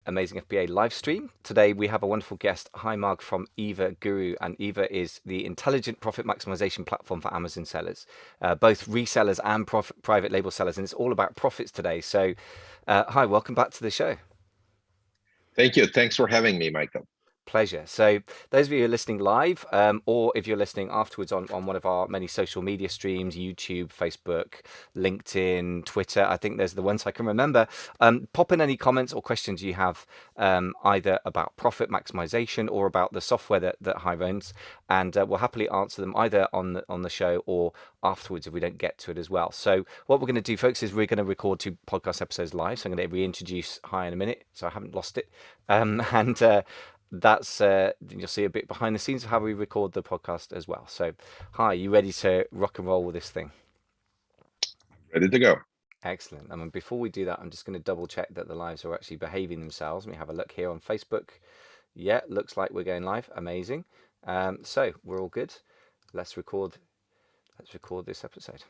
Amazing FBA live stream. Today we have a wonderful guest, Hai Mag from EvaGuru, and Eva is the intelligent profit maximization platform for Amazon sellers, both resellers and private label sellers, and it's all about profits today. So, hi, welcome back to the show. Thank you. Thanks for having me, Michael. Pleasure. So those of you who are listening live, or if you're listening afterwards on one of our many social media streams, YouTube, Facebook, LinkedIn, Twitter, I think there's the ones I can remember, pop in any comments or questions you have, either about profit maximization or about the software that Hai runs, and we'll happily answer them either on the show or afterwards if we don't get to it as well. So what we're going to do, folks, is we're going to record 2 podcast episodes live. So I'm going to reintroduce Hai in a minute, so I haven't lost it. And that's you'll see a bit behind the scenes of how we record the podcast as well. So, Hai, you ready to rock and roll with this thing? Ready to go. Excellent. And before we do that, I'm just going to double check that the lives are actually behaving themselves. Let me have a look here on Facebook. Yeah, looks like we're going live. Amazing. So we're all good. Let's record this episode.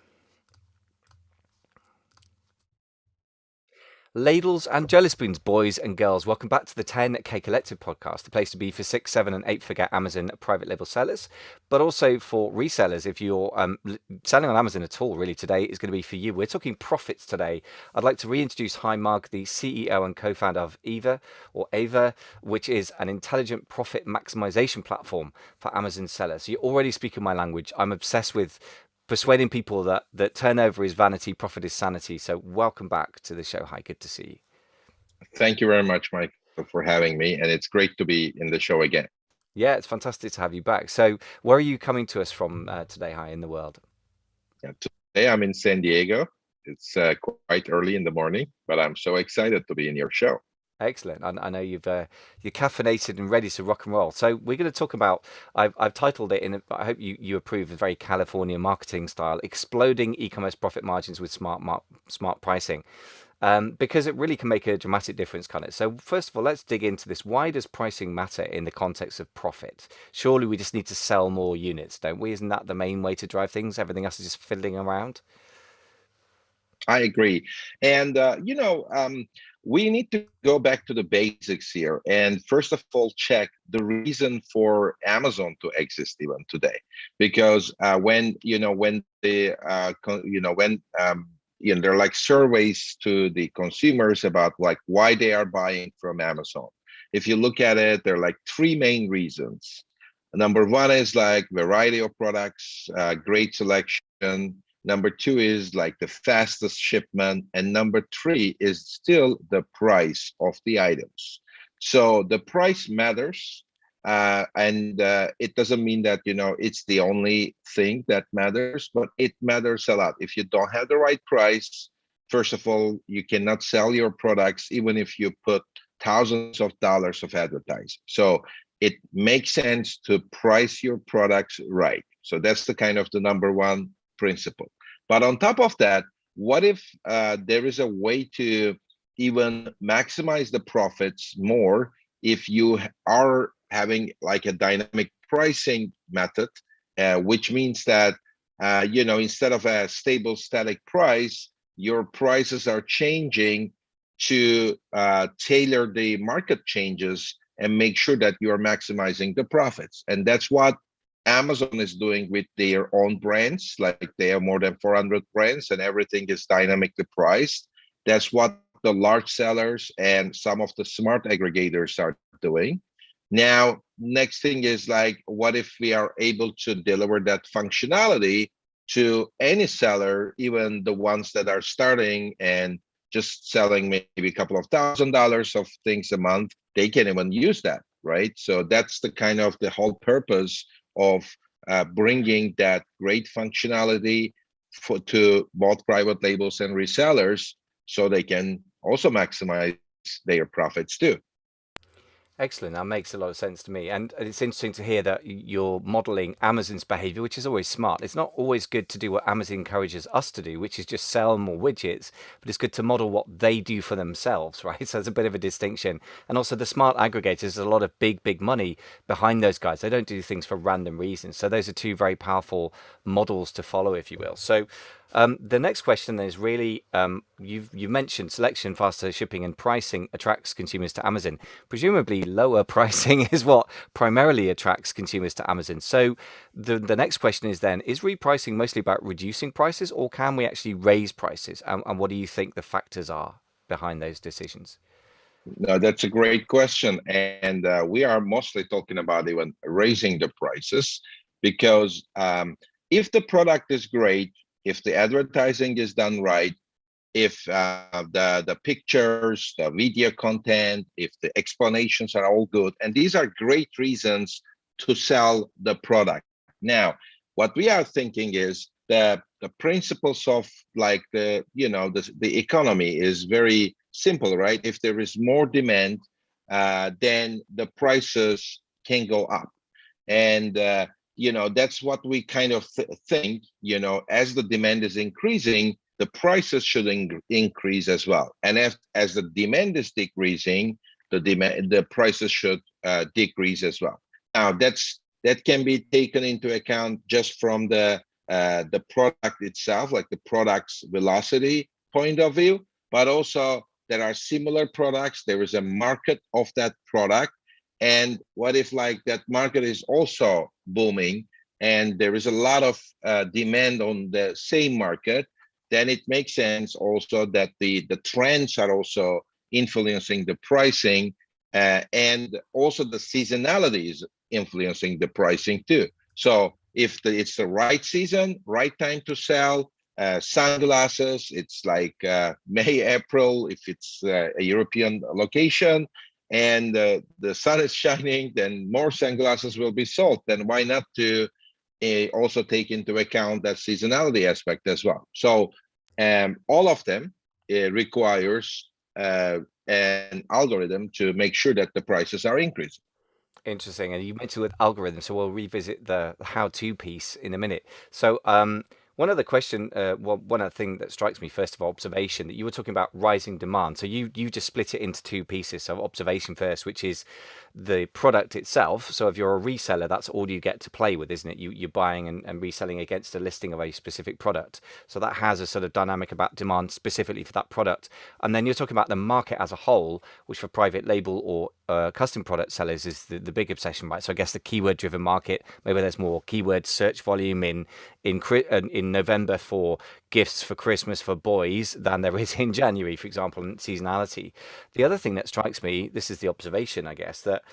Ladles and jelly spoons, boys and girls, welcome back to the 10K Collective podcast, the place to be for 6, 7, and 8-figure Amazon private label sellers, but also for resellers. If you're selling on Amazon at all, really, today is going to be for you. We're talking profits today. I'd like to reintroduce Hai Mag, the CEO and co-founder of Eva, which is an intelligent profit maximization platform for Amazon sellers. So you're already speaking my language. I'm obsessed with persuading people that turnover is vanity, profit is sanity. So welcome back to the show. Hi, good to see you. Thank you very much, Michael, for having me. And it's great to be in the show again. Yeah, it's fantastic to have you back. So where are you coming to us from today, Hai, in the world? Yeah, today I'm in San Diego. It's quite early in the morning, but I'm so excited to be in your show. Excellent. I know you're caffeinated and ready to rock and roll. So we're going to talk about, I've titled it, I hope you approve, a very California marketing style, exploding e-commerce profit margins with smart pricing, because it really can make a dramatic difference, can it? So first of all, let's dig into this. Why does pricing matter in the context of profit? Surely we just need to sell more units, don't we? Isn't that the main way to drive things? Everything else is just fiddling around. I agree. And, we need to go back to the basics here. And first of all, check the reason for Amazon to exist even today. Because when there are like surveys to the consumers about like why they are buying from Amazon. If you look at it, there are like 3 main reasons. Number 1 is like variety of products, great selection. Number 2 is like the fastest shipment. And number 3 is still the price of the items. So the price matters. And it doesn't mean that, it's the only thing that matters, but it matters a lot. If you don't have the right price, first of all, you cannot sell your products, even if you put thousands of dollars of advertising. So it makes sense to price your products right. So that's the kind of the number 1 principle. But on top of that, what if there is a way to even maximize the profits more if you are having like a dynamic pricing method, which means that, instead of a stable static price, your prices are changing to tailor the market changes and make sure that you are maximizing the profits. And that's what Amazon is doing with their own brands. Like they have more than 400 brands and everything is dynamically priced. That's what the large sellers and some of the smart aggregators are doing. Now, next thing is like, what if we are able to deliver that functionality to any seller, even the ones that are starting and just selling maybe a couple of $1,000s of things a month, they can even use that, right? So that's the kind of the whole purpose of bringing that great functionality to both private labels and resellers, so they can also maximize their profits too. Excellent. That makes a lot of sense to me. And it's interesting to hear that you're modeling Amazon's behavior, which is always smart. It's not always good to do what Amazon encourages us to do, which is just sell more widgets, but it's good to model what they do for themselves, right? So there's a bit of a distinction. And also the smart aggregators, there's a lot of big money behind those guys. They don't do things for random reasons. So those are 2 very powerful models to follow, if you will. So The next question then is really you've mentioned selection, faster shipping, and pricing attracts consumers to Amazon. Presumably, lower pricing is what primarily attracts consumers to Amazon. So the next question is then: is repricing mostly about reducing prices, or can we actually raise prices? And what do you think the factors are behind those decisions? No, that's a great question. And we are mostly talking about even raising the prices because if the product is great, if the advertising is done right, if the pictures, the video content, if the explanations are all good, and these are great reasons to sell the product. Now, what we are thinking is the principles of like the economy is very simple, right? If there is more demand, then the prices can go up. And that's what we kind of think, as the demand is increasing, the prices should increase as well. And as the demand is decreasing, the prices should decrease as well. Now that can be taken into account just from the product itself, like the product's velocity point of view, but also there are similar products, there is a market of that product. And what if like that market is also booming and there is a lot of demand on the same market, then it makes sense also that the trends are also influencing the pricing, and also the seasonality is influencing the pricing too. So if it's the right season, right time to sell, sunglasses, it's like May, April, if it's a European location, and the sun is shining, then more sunglasses will be sold. Then why not to also take into account that seasonality aspect as well? So all of them requires an algorithm to make sure that the prices are increasing. Interesting. And you mentioned with algorithms, so we'll revisit the how-to piece in a minute. So, one other question, one other thing that strikes me, first of all, observation, that you were talking about rising demand. So you just split it into two pieces. So observation first, which is the product itself. So if you're a reseller, that's all you get to play with, isn't it? You're buying and reselling against a listing of a specific product. So that has a sort of dynamic about demand specifically for that product. And then you're talking about the market as a whole, which for private label or custom product sellers is the big obsession, right? So I guess the keyword driven market, maybe there's more keyword search volume in November for gifts for Christmas for boys than there is in January, for example, in seasonality. The other thing that strikes me, this is the observation, I guess, that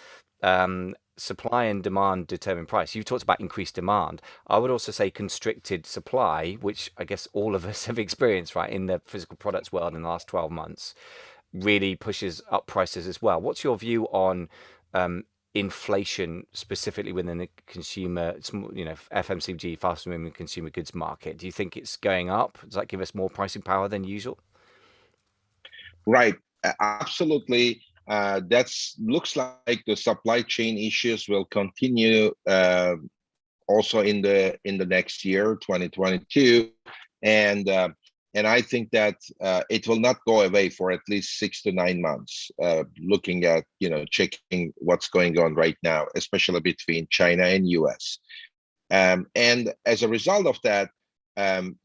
supply and demand determine price. You've talked about increased demand. I would also say constricted supply, which I guess all of us have experienced, right, in the physical products world in the last 12 months, really pushes up prices as well. What's your view on inflation specifically within the consumer, FMCG, fast moving consumer goods market? Do you think it's going up? Does that give us more pricing power than usual? Right, absolutely. That's looks like the supply chain issues will continue also in the next year, 2022, and and I think that it will not go away for at least 6 to 9 months. Looking at checking what's going on right now, especially between China and US. And as a result of that,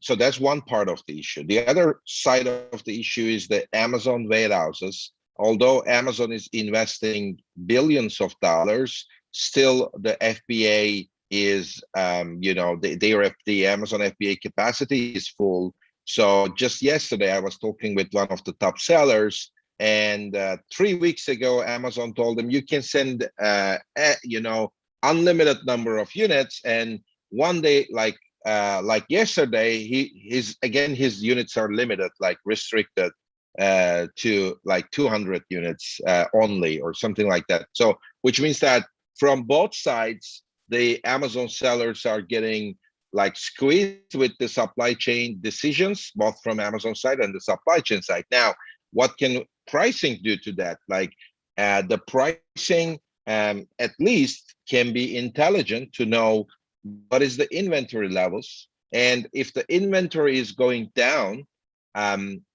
so that's one part of the issue. The other side of the issue is the Amazon warehouses. Although Amazon is investing billions of dollars, still the FBA is, the Amazon FBA capacity is full. So just yesterday, I was talking with one of the top sellers, and 3 weeks ago, Amazon told them you can send, unlimited number of units, and one day, like yesterday, his units are limited, like restricted to like 200 units only, or something like that. So, which means that from both sides, the Amazon sellers are getting like squeezed with the supply chain decisions, both from Amazon side and the supply chain side. Now, what can pricing do to that? Like the pricing at least can be intelligent to know what is the inventory levels. And if the inventory is going down,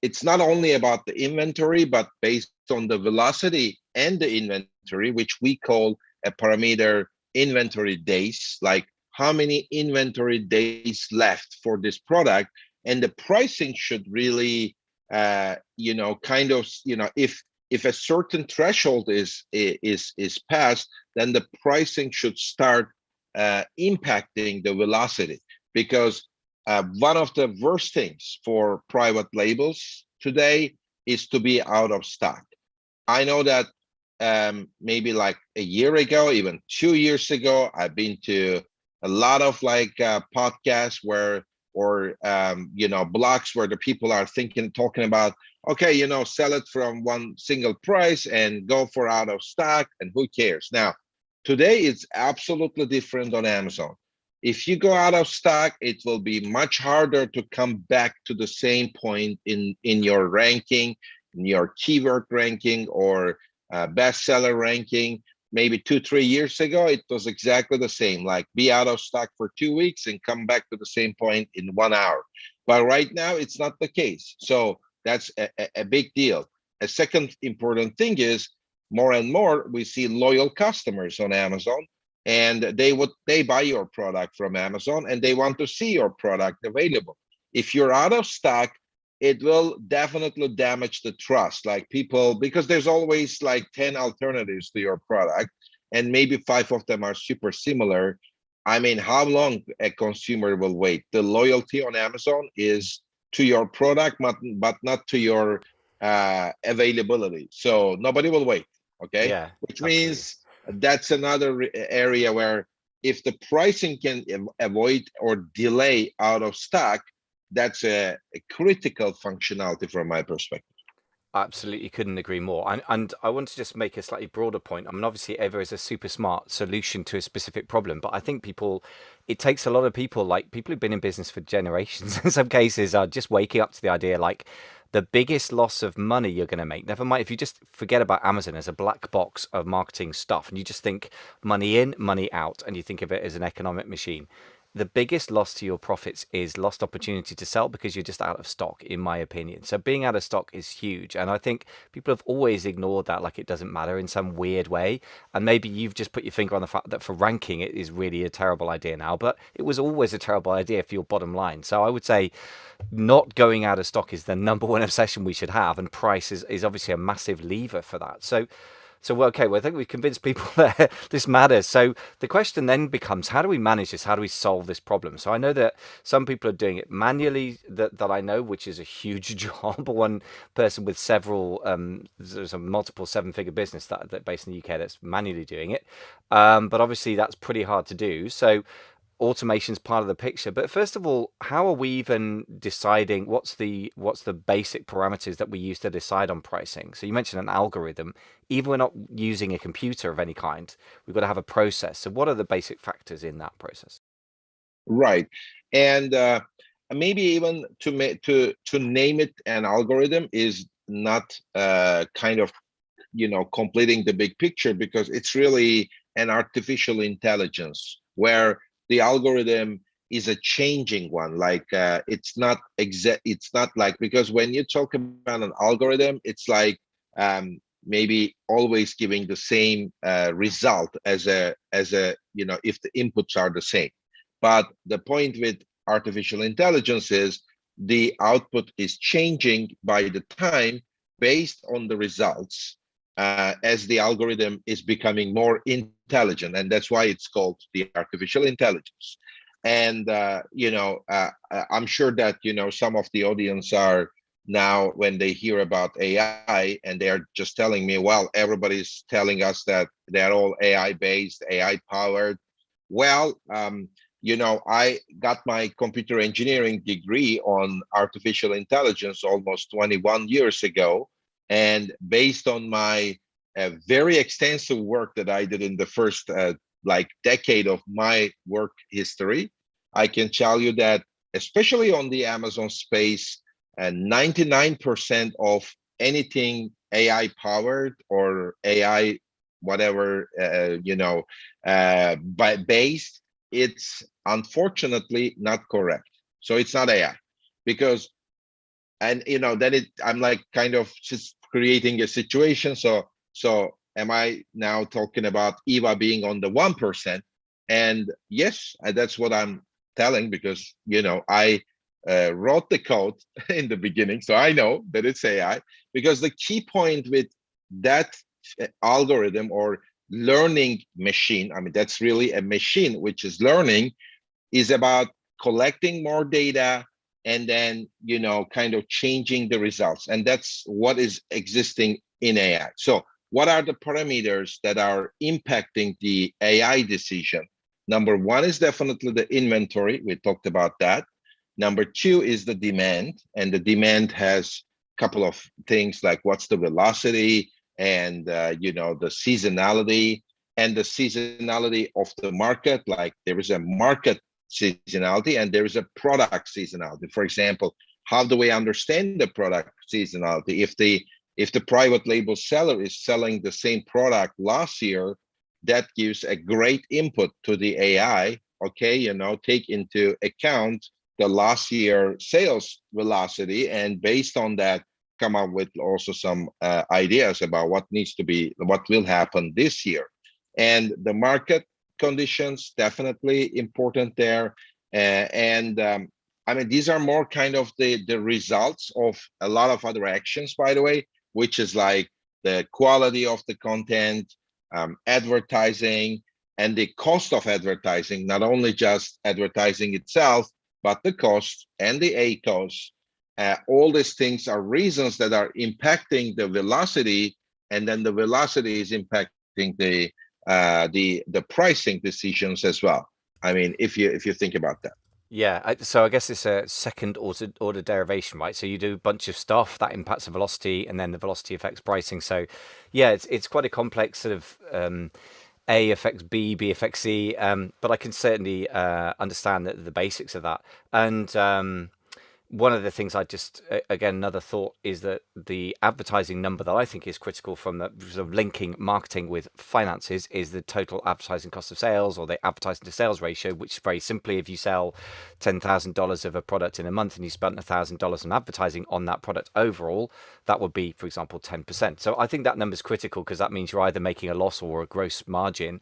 it's not only about the inventory, but based on the velocity and the inventory, which we call a parameter inventory days, like how many inventory days left for this product. and the pricing should really, kind of, if a certain threshold is passed, then the pricing should start impacting the velocity, because one of the worst things for private labels today is to be out of stock. I know that maybe like a year ago, even 2 years ago, I've been to a lot of podcasts where, or blogs where the people are talking about, okay, sell it from one single price and go for out of stock, and who cares? Now, today it's absolutely different on Amazon. If you go out of stock, it will be much harder to come back to the same point in your ranking, in your keyword ranking, or bestseller ranking. Maybe 2-3 years ago, it was exactly the same, like be out of stock for 2 weeks and come back to the same point in 1 hour. But right now, it's not the case. So that's a big deal. A second important thing is, more and more we see loyal customers on Amazon, and they buy your product from Amazon, and they want to see your product available. If you're out of stock, it will definitely damage the trust. Like people, because there's always like 10 alternatives to your product, and maybe 5 of them are super similar. I mean, how long a consumer will wait? The loyalty on Amazon is to your product, but not to your availability. So nobody will wait. Okay, Yeah, which absolutely. means that's another area where, if the pricing can avoid or delay out of stock, that's a critical functionality from my perspective. Absolutely couldn't agree more. And I want to just make a slightly broader point. I mean, obviously, Eva is a super smart solution to a specific problem, but I think it takes a lot of people, like people who've been in business for generations, in some cases, are just waking up to the idea like the biggest loss of money you're going to make, never mind if you just forget about Amazon as a black box of marketing stuff and you just think money in, money out, and you think of it as an economic machine. The biggest loss to your profits is lost opportunity to sell because you're just out of stock, in my opinion. So being out of stock is huge. And I think people have always ignored that, like it doesn't matter in some weird way. And maybe you've just put your finger on the fact that for ranking, it is really a terrible idea now, but it was always a terrible idea for your bottom line. So I would say not going out of stock is the number one obsession we should have. And price is obviously a massive lever for that. So okay, well, I think we've convinced people that this matters. So the question then becomes, how do we manage this? How do we solve this problem? So I know that some people are doing it manually, that I know, which is a huge job. One person with several, there's a multiple seven-figure business that based in the UK that's manually doing it. But obviously that's pretty hard to do. So automation's part of the picture. But first of all, how are we even deciding what's the basic parameters that we use to decide on pricing? So you mentioned an algorithm. Even we're not using a computer of any kind, we've got to have a process. So what are the basic factors in that process? Right. And maybe even to name it an algorithm is not kind of completing the big picture, because it's really an artificial intelligence where the algorithm is a changing one. Like it's not like, because when you talk about an algorithm, it's like maybe always giving the same result as a if the inputs are the same. But the point with artificial intelligence is the output is changing by the time, based on the results, as the algorithm is becoming more intelligent, and that's why it's called the artificial intelligence. And I'm sure that some of the audience are now, when they hear about AI, and they are just telling me, well, everybody's telling us that they're all AI based, AI powered. Well, I got my computer engineering degree on artificial intelligence almost 21 years ago. And based on my very extensive work that I did in the first decade of my work history, I can tell you that, especially on the Amazon space, 99% of anything AI powered or AI whatever by based, it's unfortunately not correct. So it's not AI, because, and then I'm like kind of just creating a situation. So am I now talking about Eva being on the 1%? And yes, that's what I'm telling, because wrote the code in the beginning, so I know that it's AI, because the key point with that algorithm or learning machine, I mean, that's really a machine which is learning, is about collecting more data and then, kind of changing the results. And that's what is existing in AI. So what are the parameters that are impacting the AI decision? Number one is definitely the inventory. We talked about that. Number two is the demand, and the demand has a couple of things like what's the velocity and the seasonality, and the seasonality of the market. Like there is a market seasonality and there is a product seasonality. For example, how do we understand the product seasonality? If the private label seller is selling the same product last year, that gives a great input to the AI. Okay, take into account the last year sales velocity, and based on that, come up with also some ideas about what will happen this year. And the market conditions definitely important there. And I mean, these are more kind of the results of a lot of other actions, by the way, which is like the quality of the content, advertising, and the cost of advertising, not only just advertising itself, but the cost and the ACOS. All these things are reasons that are impacting the velocity, and then the velocity is impacting the pricing decisions as well. I mean, if you think about that. Yeah, so I guess it's a second order derivation, right? So you do a bunch of stuff that impacts the velocity, and then the velocity affects pricing. So, yeah, it's quite a complex sort of A affects B, B affects C. But I can certainly understand the basics of that. And one of the things I just, again, another thought is that the advertising number that I think is critical from the sort of linking marketing with finances is the total advertising cost of sales, or the advertising to sales ratio, which very simply, if you sell $10,000 of a product in a month and you spent $1,000 on advertising on that product overall, that would be, for example, 10%. So I think that number is critical because that means you're either making a loss or a gross margin.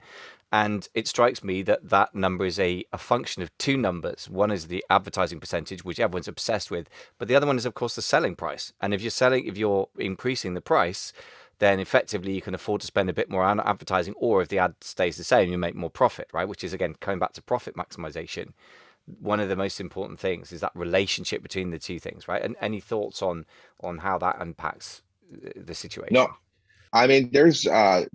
And it strikes me that that number is a function of two numbers. One is the advertising percentage, which everyone's obsessed with, but the other one is, of course, the selling price. And if you're increasing the price, then effectively you can afford to spend a bit more on advertising, or if the ad stays the same, you make more profit, right? Which is, again, coming back to profit maximization. One of the most important things is that relationship between the two things, right? And any thoughts on how that impacts the No, situation? I mean, there's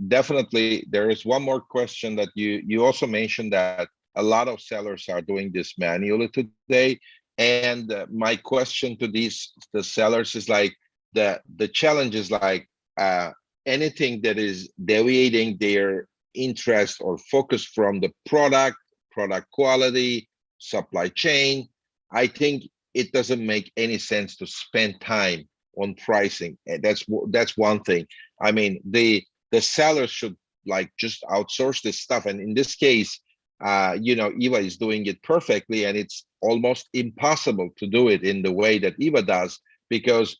definitely there is one more question that you also mentioned, that a lot of sellers are doing this manually today. And my question to the sellers is like, the challenge is like, anything that is deviating their interest or focus from the product quality, supply chain. I think it doesn't make any sense to spend time on pricing. And that's one thing. I mean, the sellers should like just outsource this stuff. And in this case, Eva is doing it perfectly, and it's almost impossible to do it in the way that Eva does, because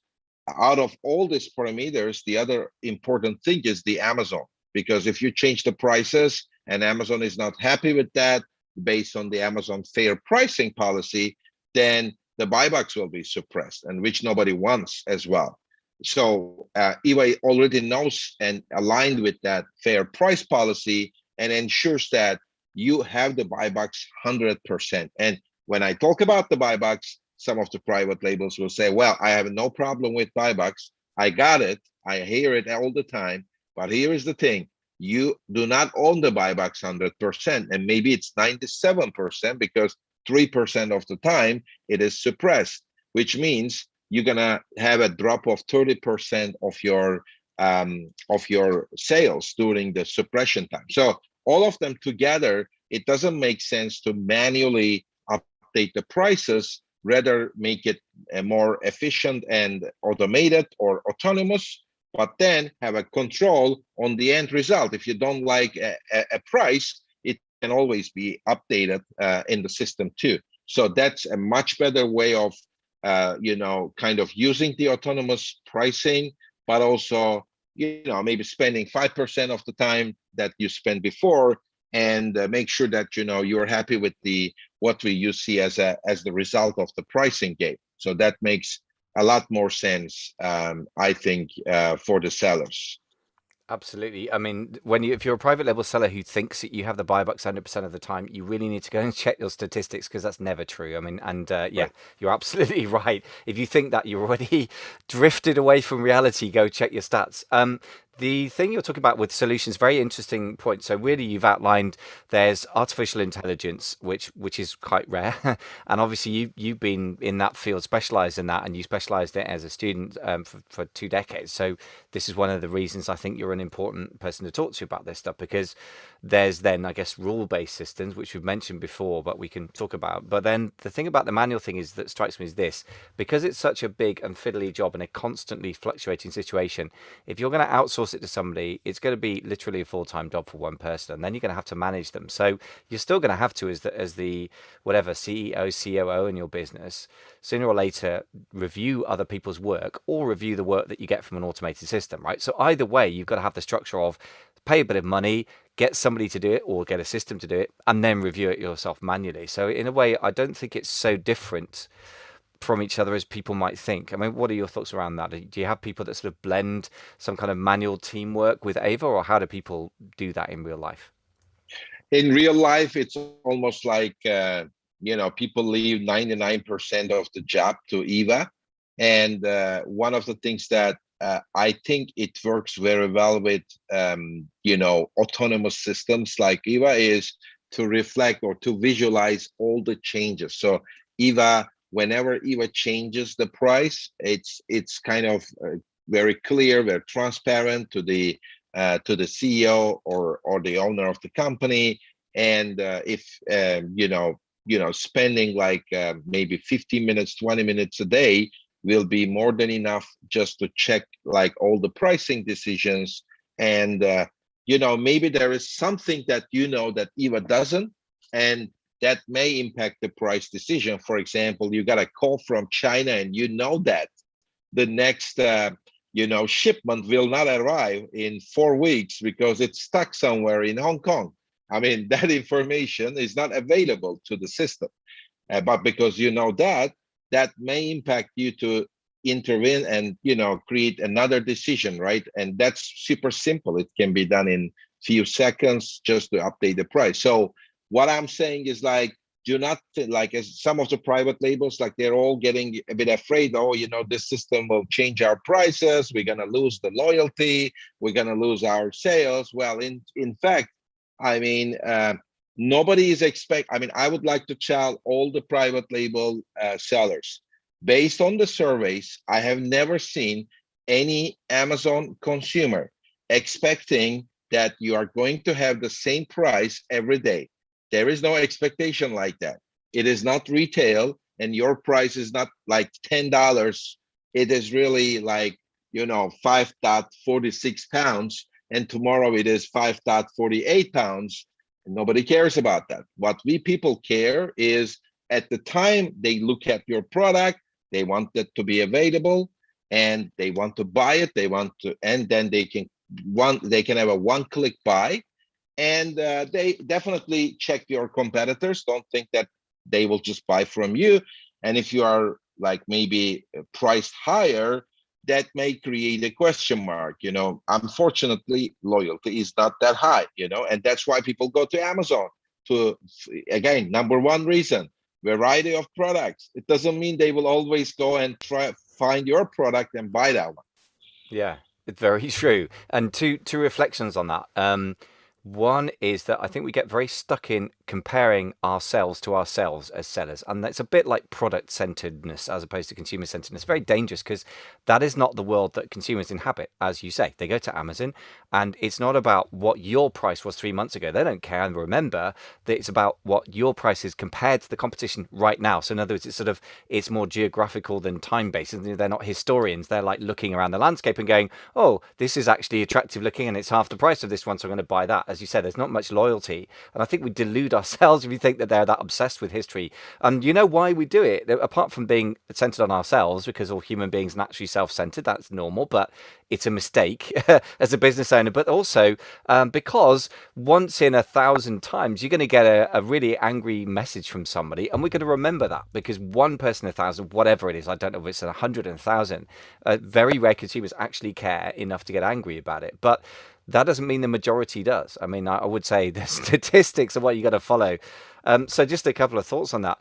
out of all these parameters, the other important thing is the Amazon. Because if you change the prices and Amazon is not happy with that, based on the Amazon fair pricing policy, then the buybacks will be suppressed, and which nobody wants as well. So Eva already knows and aligned with that fair price policy, and ensures that you have the buybacks 100%. And when I talk about the buybacks, some of the private labels will say, well, I have no problem with buybacks. I got it. I hear it all the time. But here is the thing. You do not own the buybacks 100%. And maybe it's 97%, because 3% of the time it is suppressed, which means you're gonna have a drop of 30% of your sales during the suppression time. So all of them together, it doesn't make sense to manually update the prices, rather make it more efficient and automated or autonomous, but then have a control on the end result. If you don't like a price, it can always be updated in the system too. So that's a much better way of kind of using the autonomous pricing, but also maybe spending 5% of the time that you spent before and make sure that you're happy with the what we you see as the result of the pricing game. So that makes a lot more sense, I think, for the sellers. Absolutely. I mean, if you're a private label seller who thinks that you have the buy box 100% of the time, you really need to go and check your statistics because that's never true. I mean, and yeah, Right. you're absolutely right. If you think that you're already drifted away from reality, go check your stats. The thing you're talking about with solutions, very interesting point. So really, you've outlined there's artificial intelligence, which is quite rare, and obviously you've been in that field, specialised in that, and you specialised in it as a student for 2 decades. So this is one of the reasons I think you're an important person to talk to about this stuff, because there's then, I guess, rule-based systems, which we've mentioned before, but we can talk about. But then the thing about the manual thing is that strikes me is this: because it's such a big and fiddly job and a constantly fluctuating situation, if you're going to outsource it to somebody, it's going to be literally a full-time job for one person, and then you're going to have to manage them. So you're still going to have to, as the whatever CEO, COO in your business, sooner or later review other people's work or review the work that you get from an automated system, right? So either way, you've got to have the structure of pay a bit of money, get somebody to do it or get a system to do it, and then review it yourself manually. So in a way, I don't think it's so different from each other as people might think. I mean, what are your thoughts around that? Do you have people that sort of blend some kind of manual teamwork with Ava, or how do people do that in real life? In real life, it's almost like people leave 99% of the job to Eva. And one of the things that I think it works very well with autonomous systems like Eva is to reflect or to visualize all the changes. So Eva, whenever Eva changes the price, it's kind of very clear, very transparent to the CEO or the owner of the company. And if spending like maybe 15 minutes, 20 minutes a day will be more than enough just to check like all the pricing decisions. And maybe there is something that that Eva doesn't, and that may impact the price decision. For example, you got a call from China, and that the next shipment will not arrive in 4 weeks because it's stuck somewhere in Hong Kong. I mean, that information is not available to the system. But because that may impact you to intervene and create another decision, right? And that's super simple. It can be done in few seconds just to update the price. So what I'm saying is, like, do not like, as some of the private labels, like, they're all getting a bit afraid. Oh, this system will change our prices, we're going to lose the loyalty, we're going to lose our sales. Well, in fact, I mean, nobody is I mean, I would like to tell all the private label sellers, based on the surveys, I have never seen any Amazon consumer expecting that you are going to have the same price every day. There is no expectation like that. It is not retail, and your price is not like $10. It is really like 5.46 pounds, and tomorrow it is 5.48 pounds. Nobody cares about that. What we people care is, at the time they look at your product, they want it to be available, and they want to buy it. And then they can have a one-click buy. And they definitely check your competitors. Don't think that they will just buy from you. And if you are like maybe priced higher, that may create a question mark. Unfortunately, loyalty is not that high, and that's why people go to Amazon. To, again, number one reason, variety of products. It doesn't mean they will always go and try find your product and buy that one. Yeah, it's very true. And two reflections on that. One is that I think we get very stuck in comparing ourselves to ourselves as sellers, and that's a bit like product centeredness as opposed to consumer centeredness. Very dangerous, because that is not the world that consumers inhabit. As you say, they go to Amazon, and it's not about what your price was 3 months ago. They don't care and remember that it's about what your price is compared to the competition right now. So in other words, it's more geographical than time based. They're not historians. They're like looking around the landscape and going, oh, this is actually attractive looking, and it's half the price of this one, so I'm going to buy that. as you said, there's not much loyalty. And I think we delude ourselves if we think that they're that obsessed with history. And you know why we do it? Apart from being centered on ourselves, because all human beings are naturally self-centered, that's normal, but it's a mistake as a business owner. But also because once in 1,000 times, you're going to get a really angry message from somebody, and we're going to remember that because one person in 1,000, whatever it is, I don't know if it's 100 and 1,000, very rare consumers actually care enough to get angry about it. But that doesn't mean the majority does. I mean, I would say the statistics are what you got to follow. So just a couple of thoughts on that.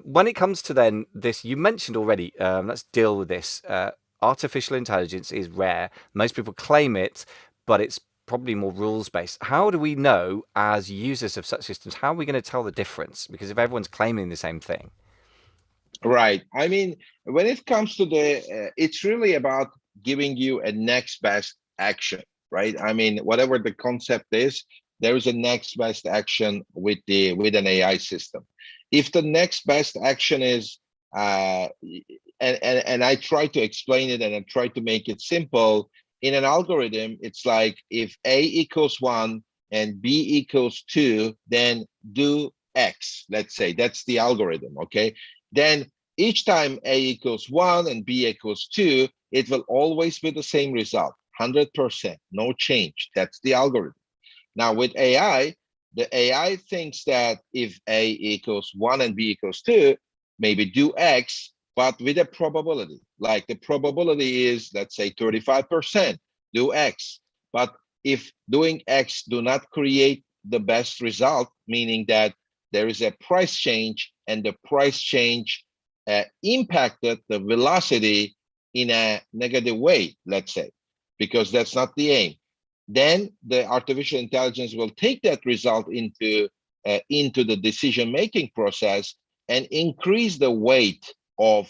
When it comes to then this, you mentioned already, let's deal with this. Artificial intelligence is rare. Most people claim it, but it's probably more rules based. How do we know as users of such systems, how are we going to tell the difference? Because if everyone's claiming the same thing. Right. I mean, when it comes to it's really about giving you a next best action, right? I mean, whatever the concept is, there is a next best action with an AI system. If the next best action is, and I try to explain it and I try to make it simple in an algorithm, it's like if A equals 1 and B equals 2, then do X. Let's say that's the algorithm. Okay. Then each time A equals 1 and B equals 2, it will always be the same result, 100%, no change. That's the algorithm. Now with AI, the AI thinks that if A equals 1 and B equals 2, maybe do X, but with a probability. Like the probability is, let's say 35%, do X. But if doing X do not create the best result, meaning that there is a price change and the price change impacted the velocity in a negative way, let's say, because that's not the aim, then the artificial intelligence will take that result into the decision-making process and increase the weight of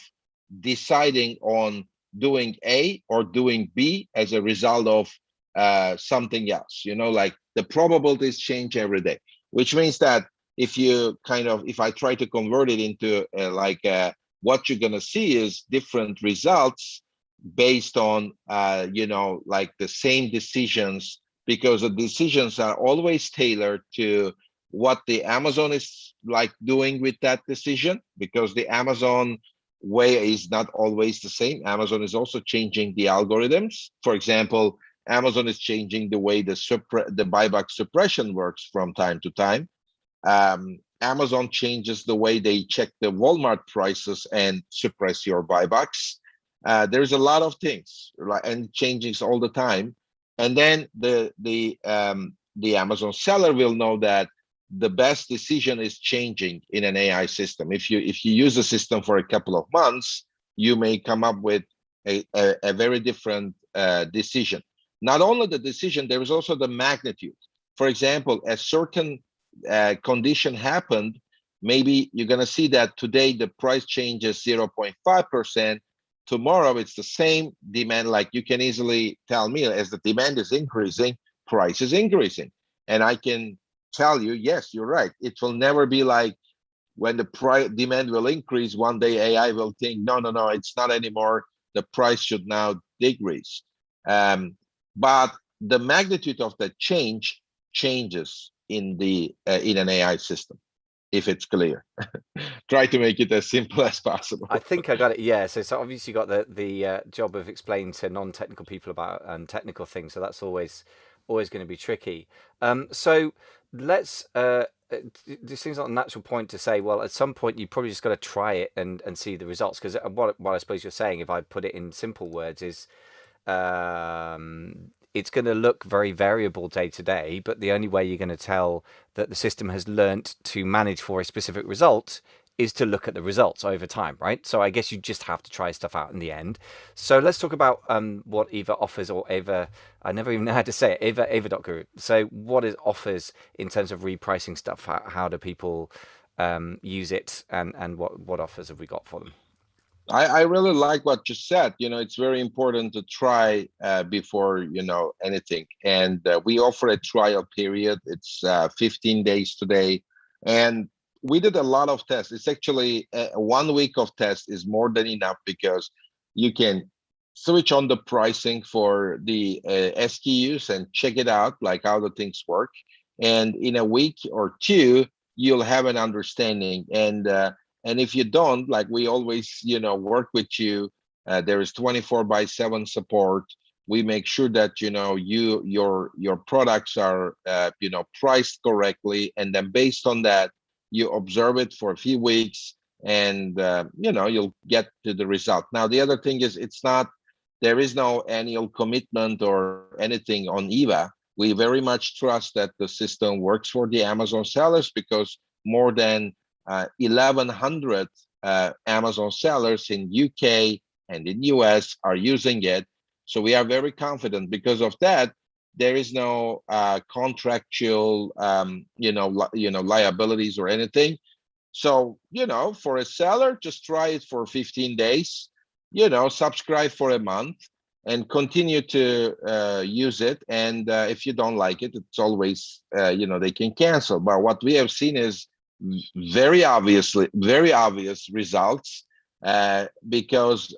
deciding on doing A or doing B as a result of something else. You know, like the probabilities change every day, which means that if I try to convert it into what you're going to see is different results based on like the same decisions, because the decisions are always tailored to what the Amazon is like doing with that decision, because the Amazon way is not always the same. Amazon is also changing the algorithms. For example, Amazon is changing the way the buyback suppression works from time to time. Amazon changes the way they check the Walmart prices and suppress your buybacks. There's a lot of things, right, and changes all the time. And then the Amazon seller will know that the best decision is changing in an AI system. If you use the system for a couple of months, you may come up with a very different decision. Not only the decision, there is also the magnitude. For example, a certain condition happened, maybe you're going to see that today the price changes 0.5%. Tomorrow it's the same demand. Like you can easily tell me, as the demand is increasing, price is increasing. And I can tell you, yes, you're right. It will never be like when the demand will increase, one day AI will think, no, it's not anymore. The price should now decrease. But the magnitude of the change changes in an AI system, if it's clear. Try to make it as simple as possible. I think I got it. Yeah. So obviously you got the job of explaining to non-technical people about technical things. So that's always going to be tricky. So let's. This seems like a natural point to say. Well, at some point you probably just got to try it and see the results. Because what I suppose you're saying, if I put it in simple words, is it's going to look very variable day to day, but the only way you're going to tell that the system has learnt to manage for a specific result is to look at the results over time, right? So I guess you just have to try stuff out in the end. So let's talk about what Eva offers, or Eva, I never even know how to say it, Eva.Guru. So what it offers in terms of repricing stuff? How do people use it, and what offers have we got for them? I really like what you said. It's very important to try before anything. And we offer a trial period. It's 15 days today, and we did a lot of tests. It's actually 1 week of test is more than enough, because you can switch on the pricing for the SKUs and check it out, like how the things work. And in a week or two, you'll have an understanding. And if you don't, like we always, work with you. There is 24/7 support. We make sure that your products are priced correctly, and then based on that, you observe it for a few weeks, and you'll get to the result. Now, the other thing is, there is no annual commitment or anything on Eva. We very much trust that the system works for the Amazon sellers, because more than 1,100 Amazon sellers in UK and in US are using it. So we are very confident. Because of that, there is no contractual liabilities or anything. So, for a seller, just try it for 15 days, subscribe for a month and continue to use it. And if you don't like it, it's always, they can cancel. But what we have seen is very obvious results, because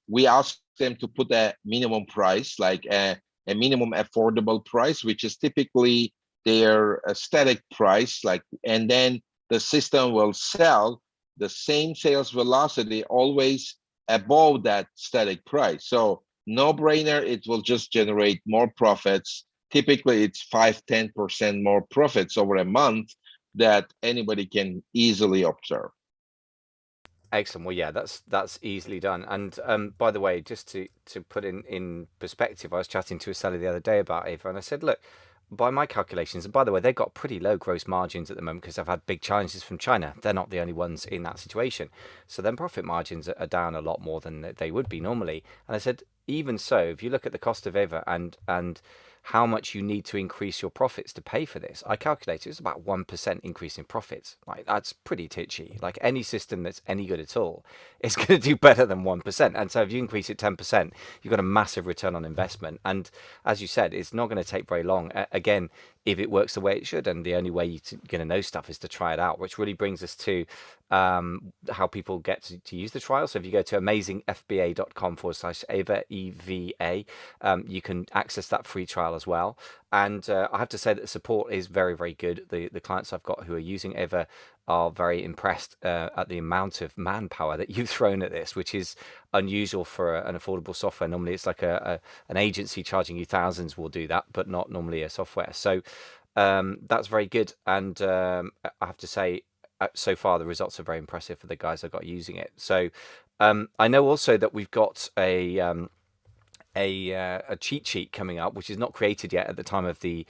we ask them to put a minimum price, like a minimum affordable price, which is typically their static price, and then the system will sell the same sales velocity always above that static price. So no brainer, it will just generate more profits. Typically it's 5-10% more profits over a month that anybody can easily observe. Excellent. Well, yeah, that's easily done. And by the way, just to put in perspective, I was chatting to a seller the other day about Eva, and I said, look, by my calculations, and by the way, they've got pretty low gross margins at the moment because they've had big challenges from China. They're not the only ones in that situation. So then profit margins are down a lot more than they would be normally. And I said, even so, if you look at the cost of Eva and how much you need to increase your profits to pay for this, I calculated it's about 1% increase in profits. Like, that's pretty titchy. Like, any system that's any good at all is going to do better than 1%. And so if you increase it 10%, you've got a massive return on investment. And as you said, it's not going to take very long. Again, if it works the way it should, and the only way you're going to know stuff is to try it out, which really brings us to how people get to use the trial. So if you go to amazingfba.com/Eva, EVA, you can access that free trial as well. And I have to say that the support is very, very good. The clients I've got who are using Eva are very impressed at the amount of manpower that you've thrown at this, which is unusual for an affordable software. Normally it's like an agency charging you thousands will do that, but not normally a software. So that's very good. And I have to say, so far the results are very impressive for the guys I got using it. So I know also that we've got a cheat sheet coming up, which is not created yet at the time of the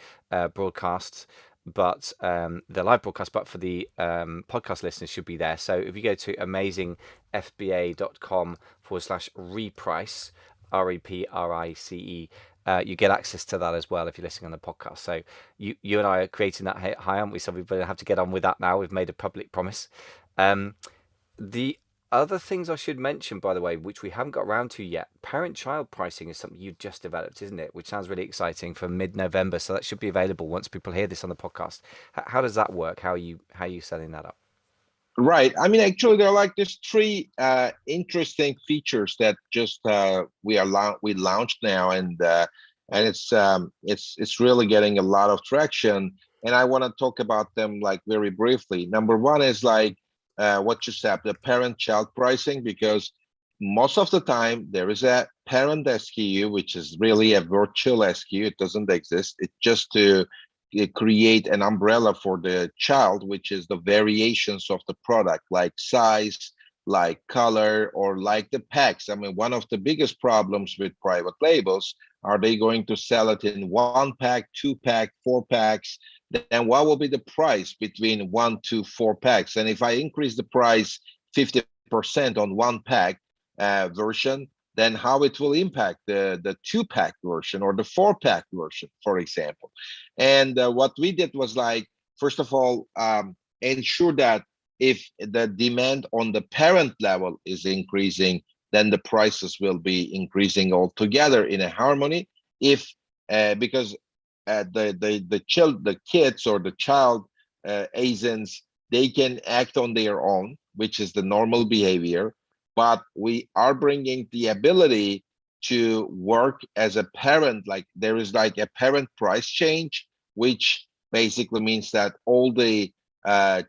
broadcast, but the live broadcast, but for the podcast listeners should be there. So if you go to amazingfba.com/reprice, REPRICE, you get access to that as well if you're listening on the podcast. So you and I are creating that, high, aren't we? So we're going to have to get on with that now. We've made a public promise. The other things I should mention, by the way, which we haven't got around to yet, parent-child pricing is something you just developed, isn't it? Which sounds really exciting, for mid-November. So that should be available once people hear this on the podcast. How does that work? How are you setting that up? Right. I mean, actually, there are like these three interesting features that just we launched now, and it's really getting a lot of traction. And I want to talk about them like very briefly. Number one is like what you said, the parent-child pricing, because most of the time there is a parent SKU, which is really a virtual SKU. It doesn't exist. It's just to create an umbrella for the child, which is the variations of the product, like size, like color, or like the packs. I mean, one of the biggest problems with private labels, are they going to sell it in 1 pack, 2 pack, 4 packs? Then what will be the price between 1 to 4 packs? And if I increase the price 50% on 1 pack version, then how it will impact the 2 pack version or the 4 pack version, for example. And what we did was, like, first of all, ensure that if the demand on the parent level is increasing, then the prices will be increasing altogether in a harmony. If because the kids or the child ASINs, they can act on their own, which is the normal behavior. But we are bringing the ability to work as a parent. Like there is like a parent price change, which basically means that all the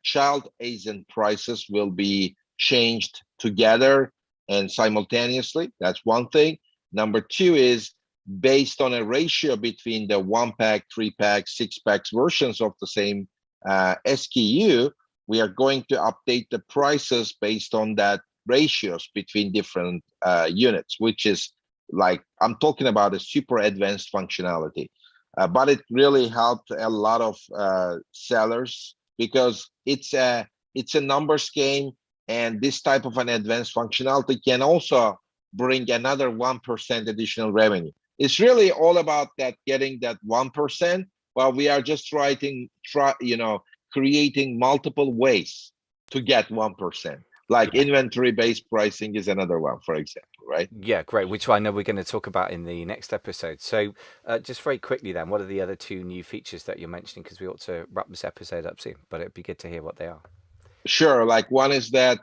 child agent prices will be changed together and simultaneously. That's one thing. Number two is based on a ratio between the 1 pack, 3 pack, 6 packs versions of the same SKU. We are going to update the prices based on that ratios between different units, which is like, I'm talking about a super advanced functionality. But it really helped a lot of sellers because it's a numbers game, and this type of an advanced functionality can also bring another 1% additional revenue. It's really all about that, getting that 1%. Well, we are just creating multiple ways to get 1%. Like Yeah. inventory-based pricing is another one, for example, right? Yeah, great, which I know we're going to talk about in the next episode. So just very quickly then, what are the other two new features that you're mentioning? Because we ought to wrap this episode up soon, but it'd be good to hear what they are. Sure. Like one is that,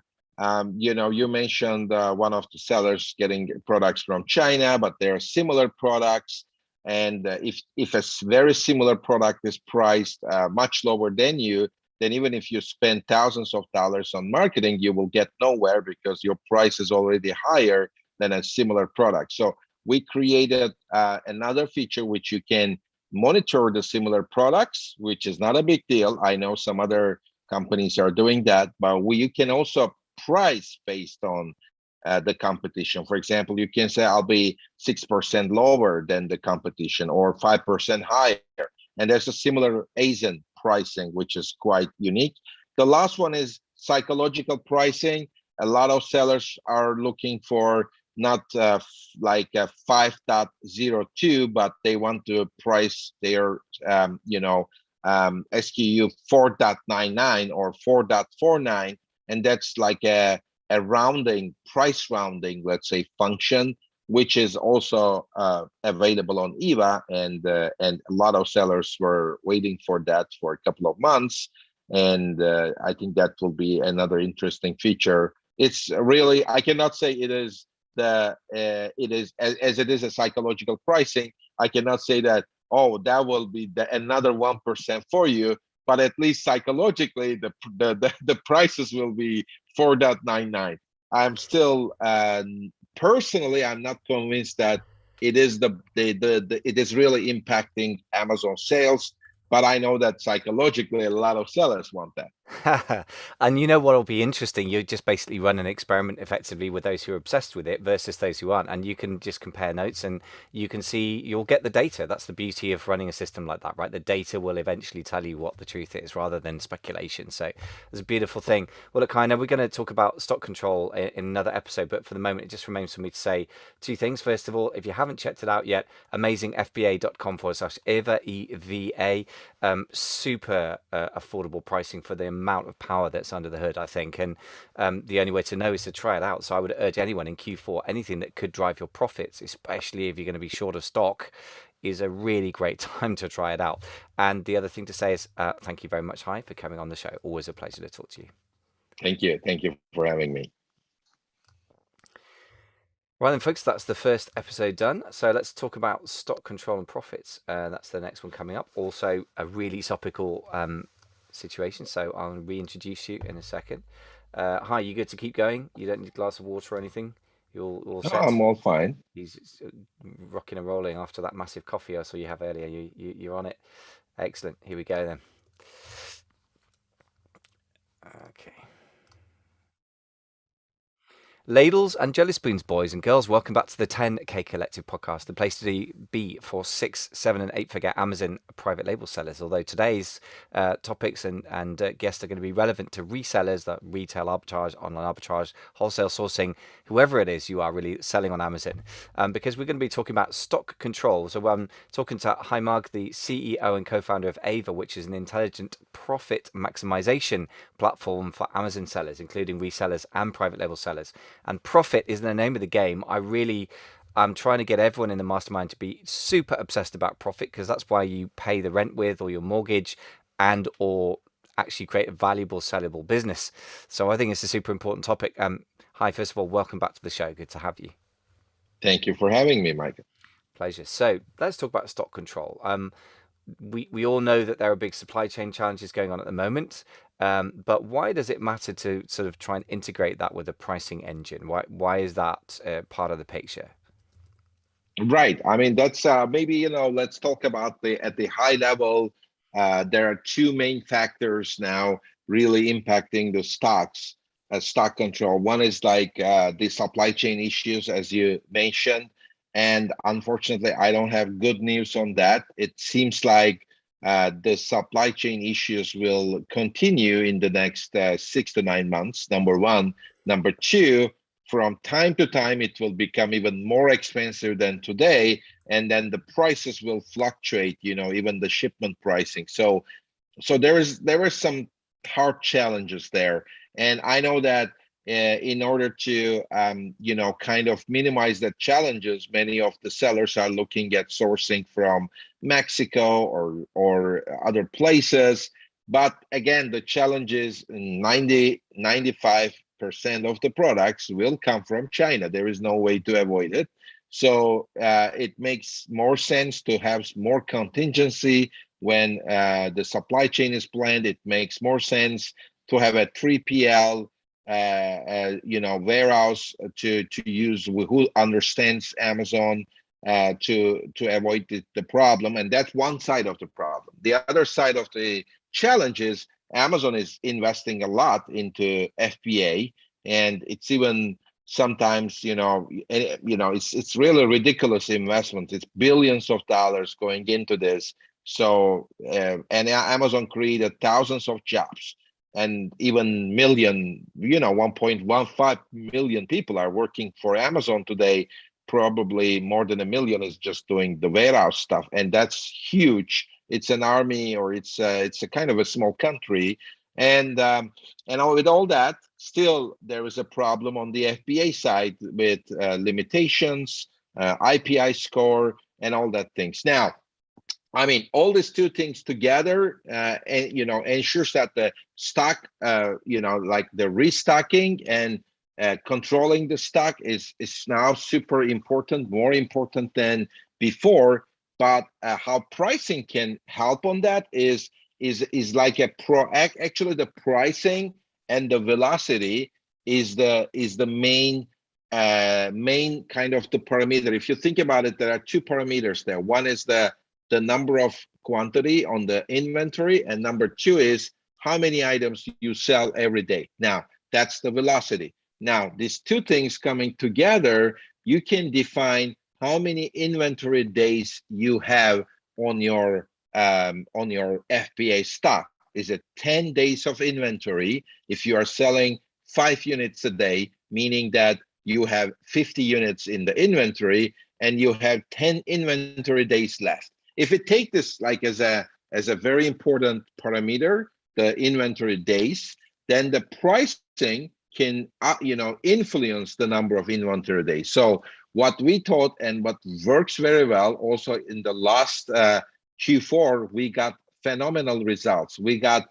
you mentioned one of the sellers getting products from China, but they're similar products. And if a very similar product is priced much lower than you, then even if you spend thousands of dollars on marketing, you will get nowhere because your price is already higher than a similar product. So we created another feature which you can monitor the similar products, which is not a big deal. I know some other companies are doing that, but you can also price based on the competition. For example, you can say I'll be 6% lower than the competition or 5% higher. And there's a similar ASIN pricing, which is quite unique. The last one is psychological pricing. A lot of sellers are looking for not like a 5.02, but they want to price their, SKU 4.99 or 4.49, and that's like a price rounding, let's say, function, which is also available on Eva, and a lot of sellers were waiting for that for a couple of months, and I think that will be another interesting feature. It's really, I cannot say it is it is as it is a psychological pricing. I cannot say that, oh, that will be another 1% for you, but at least psychologically the prices will be 4.99. I'm still personally, I'm not convinced that it is it is really impacting Amazon sales, but I know that psychologically a lot of sellers want that. And you know what will be interesting? You just basically run an experiment effectively with those who are obsessed with it versus those who aren't. And you can just compare notes and you can see, you'll get the data. That's the beauty of running a system like that, right? The data will eventually tell you what the truth is rather than speculation. So it's a beautiful thing. Well, look, I know we're going to talk about stock control in another episode, but for the moment, it just remains for me to say two things. First of all, if you haven't checked it out yet, amazingfba.com/Eva, EVA. Super affordable pricing for the amount of power that's under the hood, I think. And the only way to know is to try it out. So I would urge anyone in Q4, anything that could drive your profits, especially if you're going to be short of stock, is a really great time to try it out. And the other thing to say is thank you very much, Hai, for coming on the show. Always a pleasure to talk to you. Thank you. Thank you for having me. Right then, folks, that's the first episode done. So let's talk about stock control and profits. That's the next one coming up. Also, a really topical situation. So I'll reintroduce you in a second. Hi, you good to keep going? You don't need a glass of water or anything? You're all No, set? I'm all fine. He's rocking and rolling after that massive coffee I saw you have earlier. You're on it. Excellent. Here we go then. Okay. Ladles and jelly spoons, boys and girls, welcome back to the 10K Collective podcast, the place to be for 6, 7, and 8-figure Amazon private label sellers. Although today's topics and guests are going to be relevant to resellers, that retail arbitrage, online arbitrage, wholesale sourcing, whoever it is you are really selling on Amazon, because we're going to be talking about stock control. So I'm talking to Hai Mag, the CEO and co-founder of Eva, which is an intelligent profit maximization platform for Amazon sellers, including resellers and private label sellers. And profit is the name of the game. I'm trying to get everyone in the mastermind to be super obsessed about profit, because that's why you pay the rent with, or your mortgage, and or actually create a valuable sellable business. So I think it's a super important topic. Hi, first of all, welcome back to the show. Good to have you. Thank you for having me, Michael. Pleasure. So let's talk about stock control. We all know that there are big supply chain challenges going on at the moment, but why does it matter to sort of try and integrate that with a pricing engine? Why is that part of the picture? Right. I mean, that's maybe, let's talk about the at the high level. There are two main factors now really impacting the stocks, stock control. One is like the supply chain issues, as you mentioned. And unfortunately, I don't have good news on that. It seems like the supply chain issues will continue in the next 6 to 9 months, number one. Number two, from time to time it will become even more expensive than today, and then the prices will fluctuate, even the shipment pricing. So there were some hard challenges there, and I know that in order to kind of minimize the challenges, many of the sellers are looking at sourcing from Mexico or other places. But again, the challenge is 95% of the products will come from China. There is no way to avoid it. So it makes more sense to have more contingency when the supply chain is planned. It makes more sense to have a 3PL, warehouse to use who understands Amazon to avoid the problem. And that's one side of the problem. The other side of the challenge is Amazon is investing a lot into FBA, and it's even sometimes it's really ridiculous investment. It's billions of dollars going into this. So and Amazon created thousands of jobs, and even 1.15 million people are working for Amazon today. Probably more than a million is just doing the warehouse stuff, and that's huge. It's an army, or it's a kind of a small country. And with all that, still there is a problem on the FBA side with limitations, IPI score, and all that things. Now, I mean, all these two things together, ensures that the stock, like the restocking and controlling the stock is now super important, more important than before. But how pricing can help on that is like actually the pricing and the velocity is the main kind of the parameter. If you think about it, there are two parameters there. One is the number of quantity on the inventory, and number two is how many items you sell every day. Now, that's the velocity. Now, these two things coming together, you can define how many inventory days you have on your FBA stock. Is it 10 days of inventory? If you are selling 5 units a day, meaning that you have 50 units in the inventory and you have 10 inventory days left. If we take this like as a very important parameter, the inventory days, then the pricing can influence the number of inventory days. So what we thought and what works very well also in the last Q4, we got phenomenal results. We got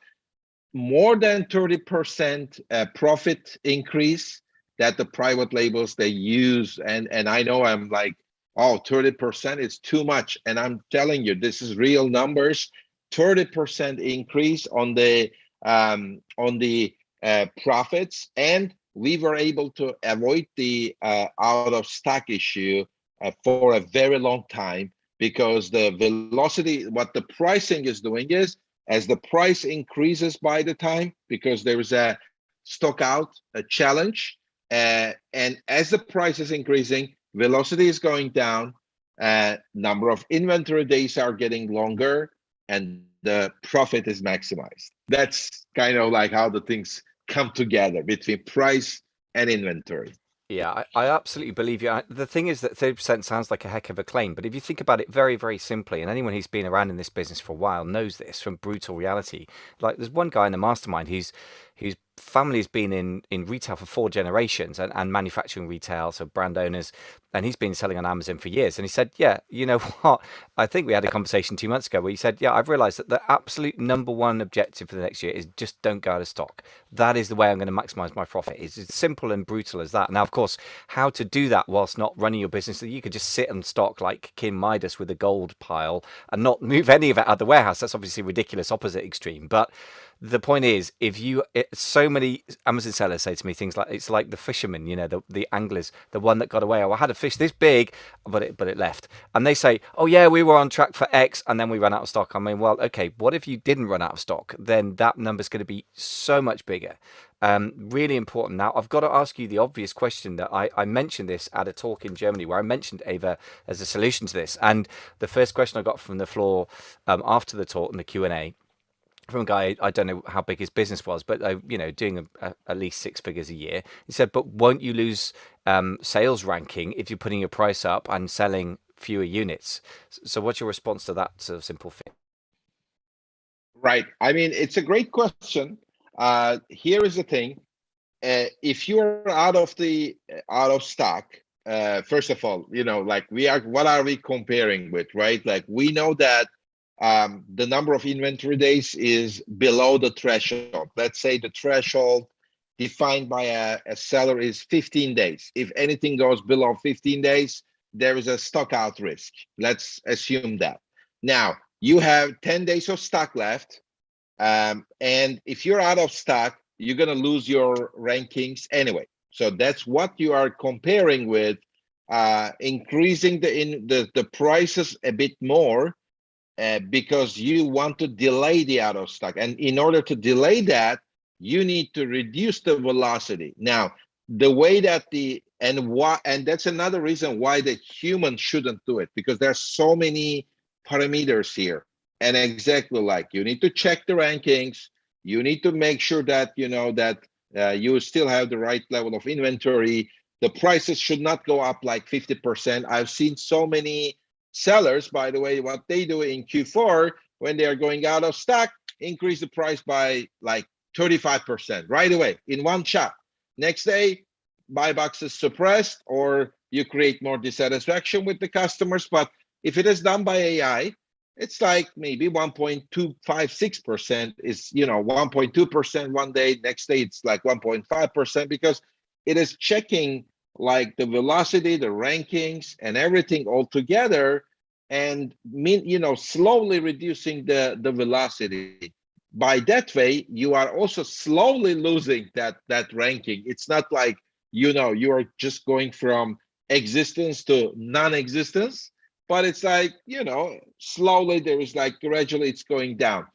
more than 30% profit increase that the private labels they use. And I know I'm like, oh, 30% is too much. And I'm telling you, this is real numbers. 30% increase on the profits, and we were able to avoid the out of stock issue for a very long time, because the velocity, what the pricing is doing is, as the price increases by the time, because there is a stock out a challenge, and as the price is increasing, velocity is going down, number of inventory days are getting longer, and the profit is maximized. That's kind of like how the things come together between price and inventory. Yeah, I absolutely believe you. The thing is that 30% sounds like a heck of a claim, but if you think about it very, very simply, and anyone who's been around in this business for a while knows this from brutal reality. Like there's one guy in the mastermind, whose family's been in retail for 4 generations, and manufacturing retail, so brand owners, and he's been selling on Amazon for years. And he said, yeah, you know what? I think we had a conversation 2 months ago where he said, yeah, I've realized that the absolute number one objective for the next year is just don't go out of stock. That is the way I'm going to maximize my profit. It's as simple and brutal as that. Now, of course, how to do that whilst not running your business, you could just sit and stock like Kim Midas with a gold pile and not move any of it out of the warehouse. That's obviously a ridiculous opposite extreme. But the point is, if you, so many Amazon sellers say to me things like, it's like the fishermen, you know, the anglers, the one that got away. Oh, I had a fish this big, but it left. And they say, oh yeah, we were on track for X, and then we ran out of stock. I mean, well, okay, what if you didn't run out of stock? Then that number's going to be so much bigger. Really important. Now, I've got to ask you the obvious question that I mentioned this at a talk in Germany where I mentioned Ava as a solution to this. And the first question I got from the floor after the talk in the Q&A from a guy, I don't know how big his business was, but you know, doing at least 6 figures a year. He said, "But won't you lose sales ranking if you're putting your price up and selling fewer units?" So, what's your response to that sort of simple thing? Right. I mean, it's a great question. Here is the thing. If you're out of stock, first of all, you know, like what are we comparing with, right? Like we know that the number of inventory days is below the threshold. Let's say the threshold defined by a seller is 15 days. If anything goes below 15 days, there is a stock out risk. Let's assume that. Now, you have 10 days of stock left. And if you're out of stock, you're going to lose your rankings anyway. So that's what you are comparing with, increasing the prices a bit more because you want to delay the out of stock. And in order to delay that, you need to reduce the velocity. Now, the way that and that's another reason why the human shouldn't do it, because there's so many parameters here. And exactly, like you need to check the rankings, you need to make sure that you know that you still have the right level of inventory. The prices should not go up like 50%. I've seen so many sellers, by the way, what they do in Q4 when they are going out of stock, increase the price by like 35% right away in one shot. Next day, buy box is suppressed, or you create more dissatisfaction with the customers. But if it is done by AI, it's like maybe 1.256% is, you know, 1.2% one day, next day it's like 1.5%, because it is checking like the velocity, the rankings, and everything all together, and you know, slowly reducing the velocity. By that way, you are also slowly losing that ranking. It's not like, you know, you are just going from existence to non-existence, but it's like, you know, slowly there is like gradually it's going down.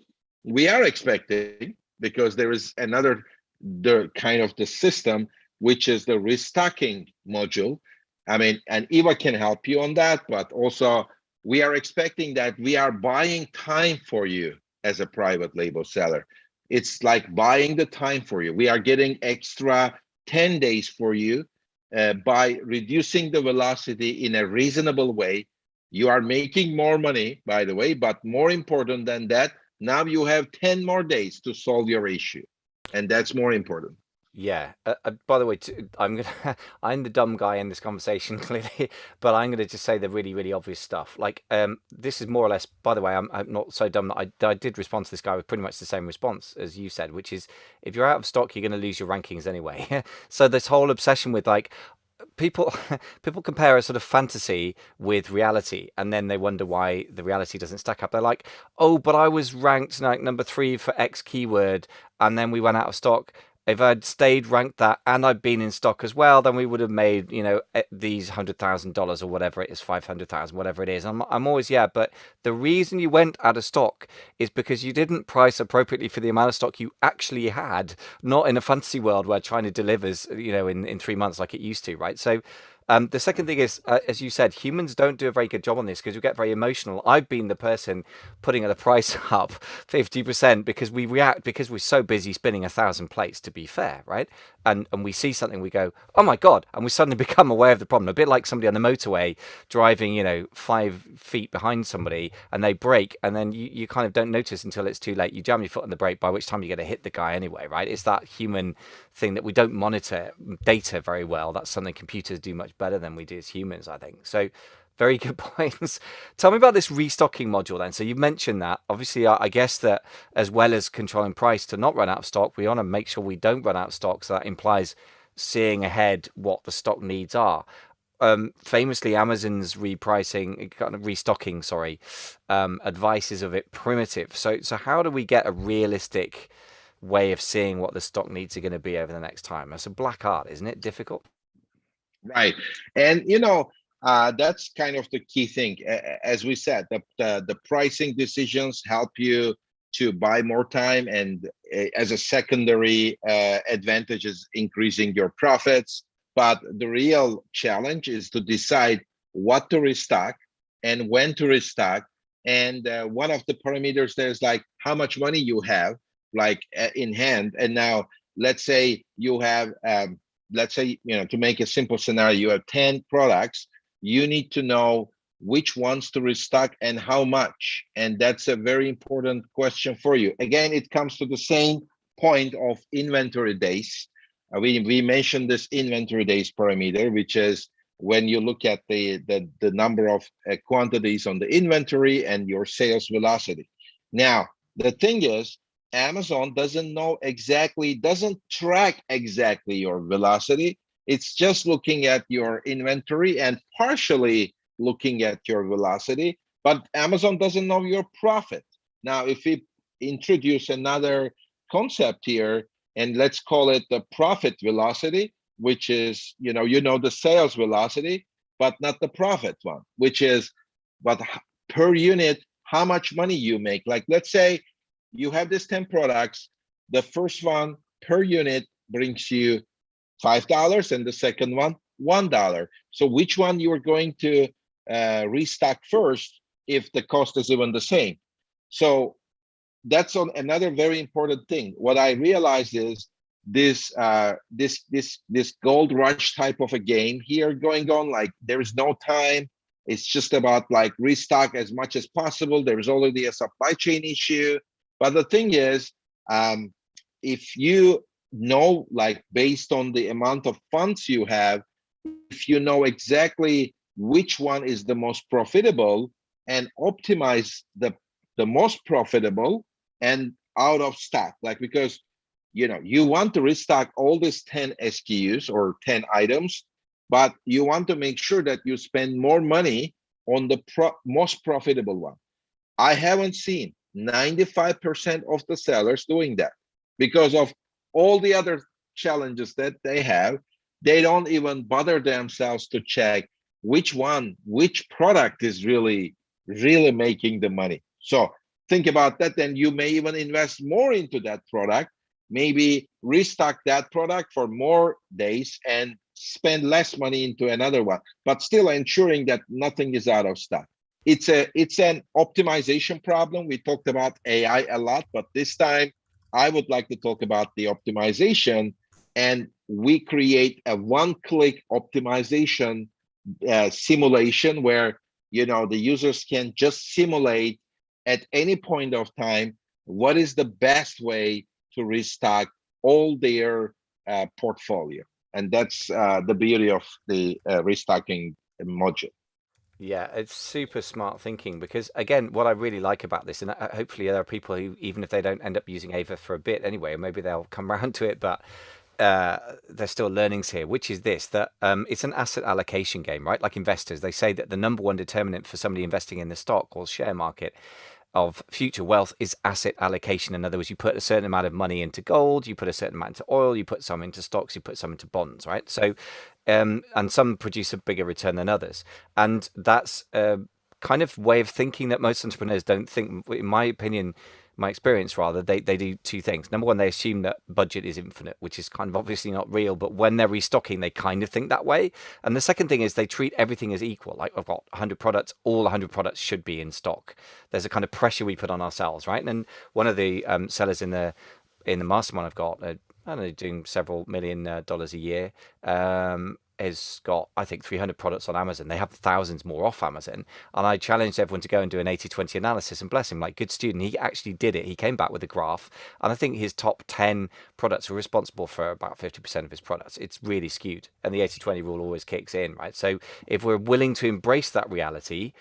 We are expecting, because there is the kind of the system, which is the restocking module. I mean, and Eva can help you on that, but also we are expecting that we are buying time for you as a private label seller. It's like buying the time for you. We are getting extra 10 days for you by reducing the velocity in a reasonable way. You are making more money, by the way, but more important than that, now you have 10 more days to solve your issue. And that's more important. Yeah. By the way, I'm gonna I'm the dumb guy in this conversation clearly, but I'm gonna just say the really really obvious stuff. Like, this is more or less. By the way, I'm not so dumb that I did respond to this guy with pretty much the same response as you said, which is if you're out of stock, you're gonna lose your rankings anyway. So this whole obsession with like people people compare a sort of fantasy with reality, and then they wonder why the reality doesn't stack up. They're like, oh, but I was ranked like number 3 for X keyword, and then we went out of stock. If I'd stayed ranked that and I'd been in stock as well, then we would have made, you know, these $100,000 or whatever it is, 500,000, whatever it is. I'm always, yeah, but the reason you went out of stock is because you didn't price appropriately for the amount of stock you actually had, not in a fantasy world where China delivers, you know, in 3 months like it used to, right? So The second thing is, as you said, humans don't do a very good job on this because we get very emotional. I've been the person putting the price up 50% because we react because we're so busy spinning 1,000 plates. To be fair, right? And we see something, we go, oh my god, and we suddenly become aware of the problem. A bit like somebody on the motorway driving, 5 feet behind somebody, and they brake, and then you kind of don't notice until it's too late. You jam your foot on the brake, by which time you're going to hit the guy anyway, right? It's that human thing that we don't monitor data very well. That's something computers do much better than we do as humans, I think. So very good points. Tell me about this restocking module then. So you mentioned that. Obviously, I guess that as well as controlling price to not run out of stock, we want to make sure we don't run out of stock. So that implies seeing ahead what the stock needs are. Famously, Amazon's repricing, kind of restocking, sorry, advice is a bit primitive. So how do we get a realistic way of seeing what the stock needs are going to be over the next time? That's a black art, isn't it? Difficult. Right. And that's kind of the key thing. As we said, the pricing decisions help you to buy more time, and as a secondary advantage is increasing your profits. But the real challenge is to decide what to restock and when to restock. And one of the parameters there is like how much money you have, like in hand. And now let's say you have let's say, to make a simple scenario, you have 10 products. You need to know which ones to restock and how much. And that's a very important question for you. Again, it comes to the same point of inventory days. We mentioned this inventory days parameter, which is when you look at the number of quantities on the inventory and your sales velocity. Now, the thing is, Amazon doesn't track exactly your velocity. It's just looking at your inventory and partially looking at your velocity, but Amazon doesn't know your profit. Now, if we introduce another concept here, and let's call it the profit velocity, which is, the sales velocity, but not the profit one, which is, but per unit, how much money you make. Like, let's say you have these 10 products, the first one per unit brings you $5 and the second one $1. So which one you are going to restock first if the cost is even the same? So that's on another very important thing. What I realized is this gold rush type of a game here going on. Like, there is no time. It's just about like restock as much as possible. There's already a supply chain issue. But the thing is, if you know, like based on the amount of funds you have, if you know exactly which one is the most profitable and optimize the most profitable and out of stock, like, because you want to restock all these 10 SKUs or 10 items, but you want to make sure that you spend more money on the most profitable one. I haven't seen 95% of the sellers doing that because of all the other challenges that they have. They don't even bother themselves to check which product is really making the money. So think about that. Then you may even invest more into that product, maybe restock that product for more days and spend less money into another one, but still ensuring that nothing is out of stock. It's an optimization problem. We talked about AI a lot, but this time I would like to talk about the optimization, and we create a one-click optimization simulation where the users can just simulate at any point of time what is the best way to restock all their portfolio. And that's the beauty of the restocking module. Yeah, it's super smart thinking because, again, what I really like about this, and hopefully there are people who, even if they don't end up using Ava for a bit anyway, or maybe they'll come around to it, but there's still learnings here, which is this, that it's an asset allocation game, right? Like investors, they say that the number one determinant for somebody investing in the stock or share market of future wealth is asset allocation. In other words, you put a certain amount of money into gold, you put a certain amount into oil, you put some into stocks, you put some into bonds, right? So, and some produce a bigger return than others. And that's a kind of way of thinking that most entrepreneurs don't think, in my opinion. my experience rather, they do two things. Number one, they assume that budget is infinite, which is kind of obviously not real, but when they're restocking, they kind of think that way. And the second thing is they treat everything as equal. Like, I've got 100 products, all 100 products should be in stock. There's a kind of pressure we put on ourselves, right? And one of the sellers in the mastermind I've got, I don't know, doing several million dollars a year, has got, I think, 300 products on Amazon. They have thousands more off Amazon. And I challenged everyone to go and do an 80/20 analysis, and bless him, like, good student, he actually did it. He came back with a graph. And I think his top 10 products were responsible for about 50% of his products. It's really skewed. And the 80/20 rule always kicks in, right? So if we're willing to embrace that reality,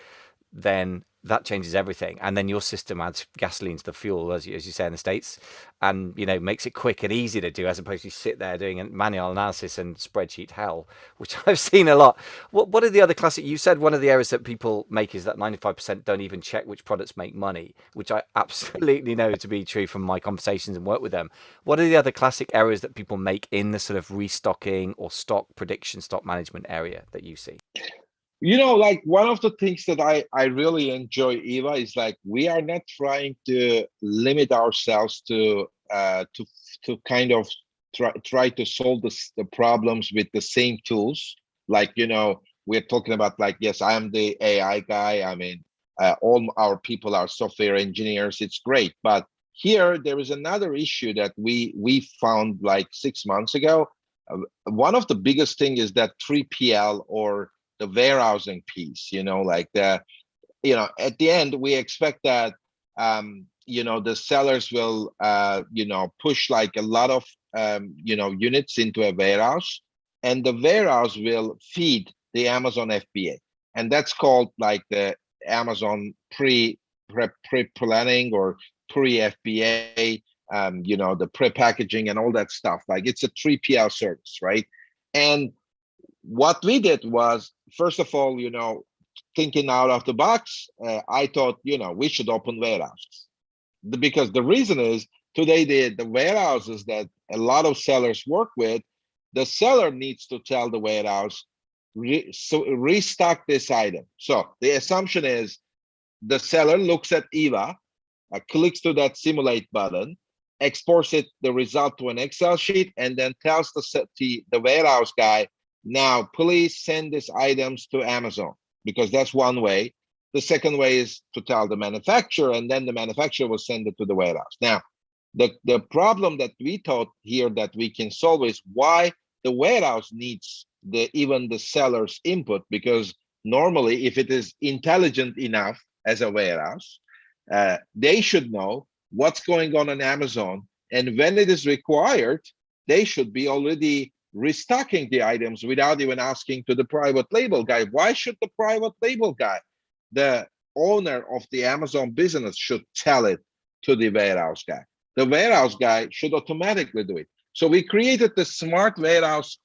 then that changes everything. And then your system adds gasoline to the fuel, as you say in the States, and makes it quick and easy to do, as opposed to sit there doing a manual analysis and spreadsheet hell, which I've seen a lot. What are the other classic? You said one of the errors that people make is that 95% don't even check which products make money, which I absolutely know to be true from my conversations and work with them. What are the other classic errors that people make in the sort of restocking or stock prediction, stock management area that you see? Like one of the things that I really enjoy, Eva, is like we are not trying to limit ourselves to kind of try to solve the problems with the same tools. Like, we're talking about, like, yes, I am the AI guy. I mean, all our people are software engineers. It's great, but here there is another issue that we found like 6 months ago. One of the biggest thing is that 3PL, or the warehousing piece. Like at the end we expect that the sellers will push like a lot of units into a warehouse, and the warehouse will feed the Amazon FBA, and that's called like the Amazon pre-planning or pre-FBA, the pre-packaging and all that stuff. Like, it's a 3PL service, right? And what we did was, first of all, thinking out of the box, I thought, we should open warehouses. Because the reason is, today the warehouses that a lot of sellers work with, the seller needs to tell the warehouse, restock this item. So the assumption is the seller looks at Eva, clicks to that simulate button, exports the result to an Excel sheet, and then tells the warehouse guy, now please send these items to Amazon, because that's one way. The second way is to tell the manufacturer, and then the manufacturer will send it to the warehouse. Now, the problem that we thought here that we can solve is why the warehouse needs even the seller's input, because normally if it is intelligent enough as a warehouse, they should know what's going on Amazon, and when it is required, they should be already restocking the items without even asking to the private label guy. Why should the private label guy, the owner of the Amazon business, should tell it to the warehouse guy? The warehouse guy should automatically do it. So we created the smart warehouse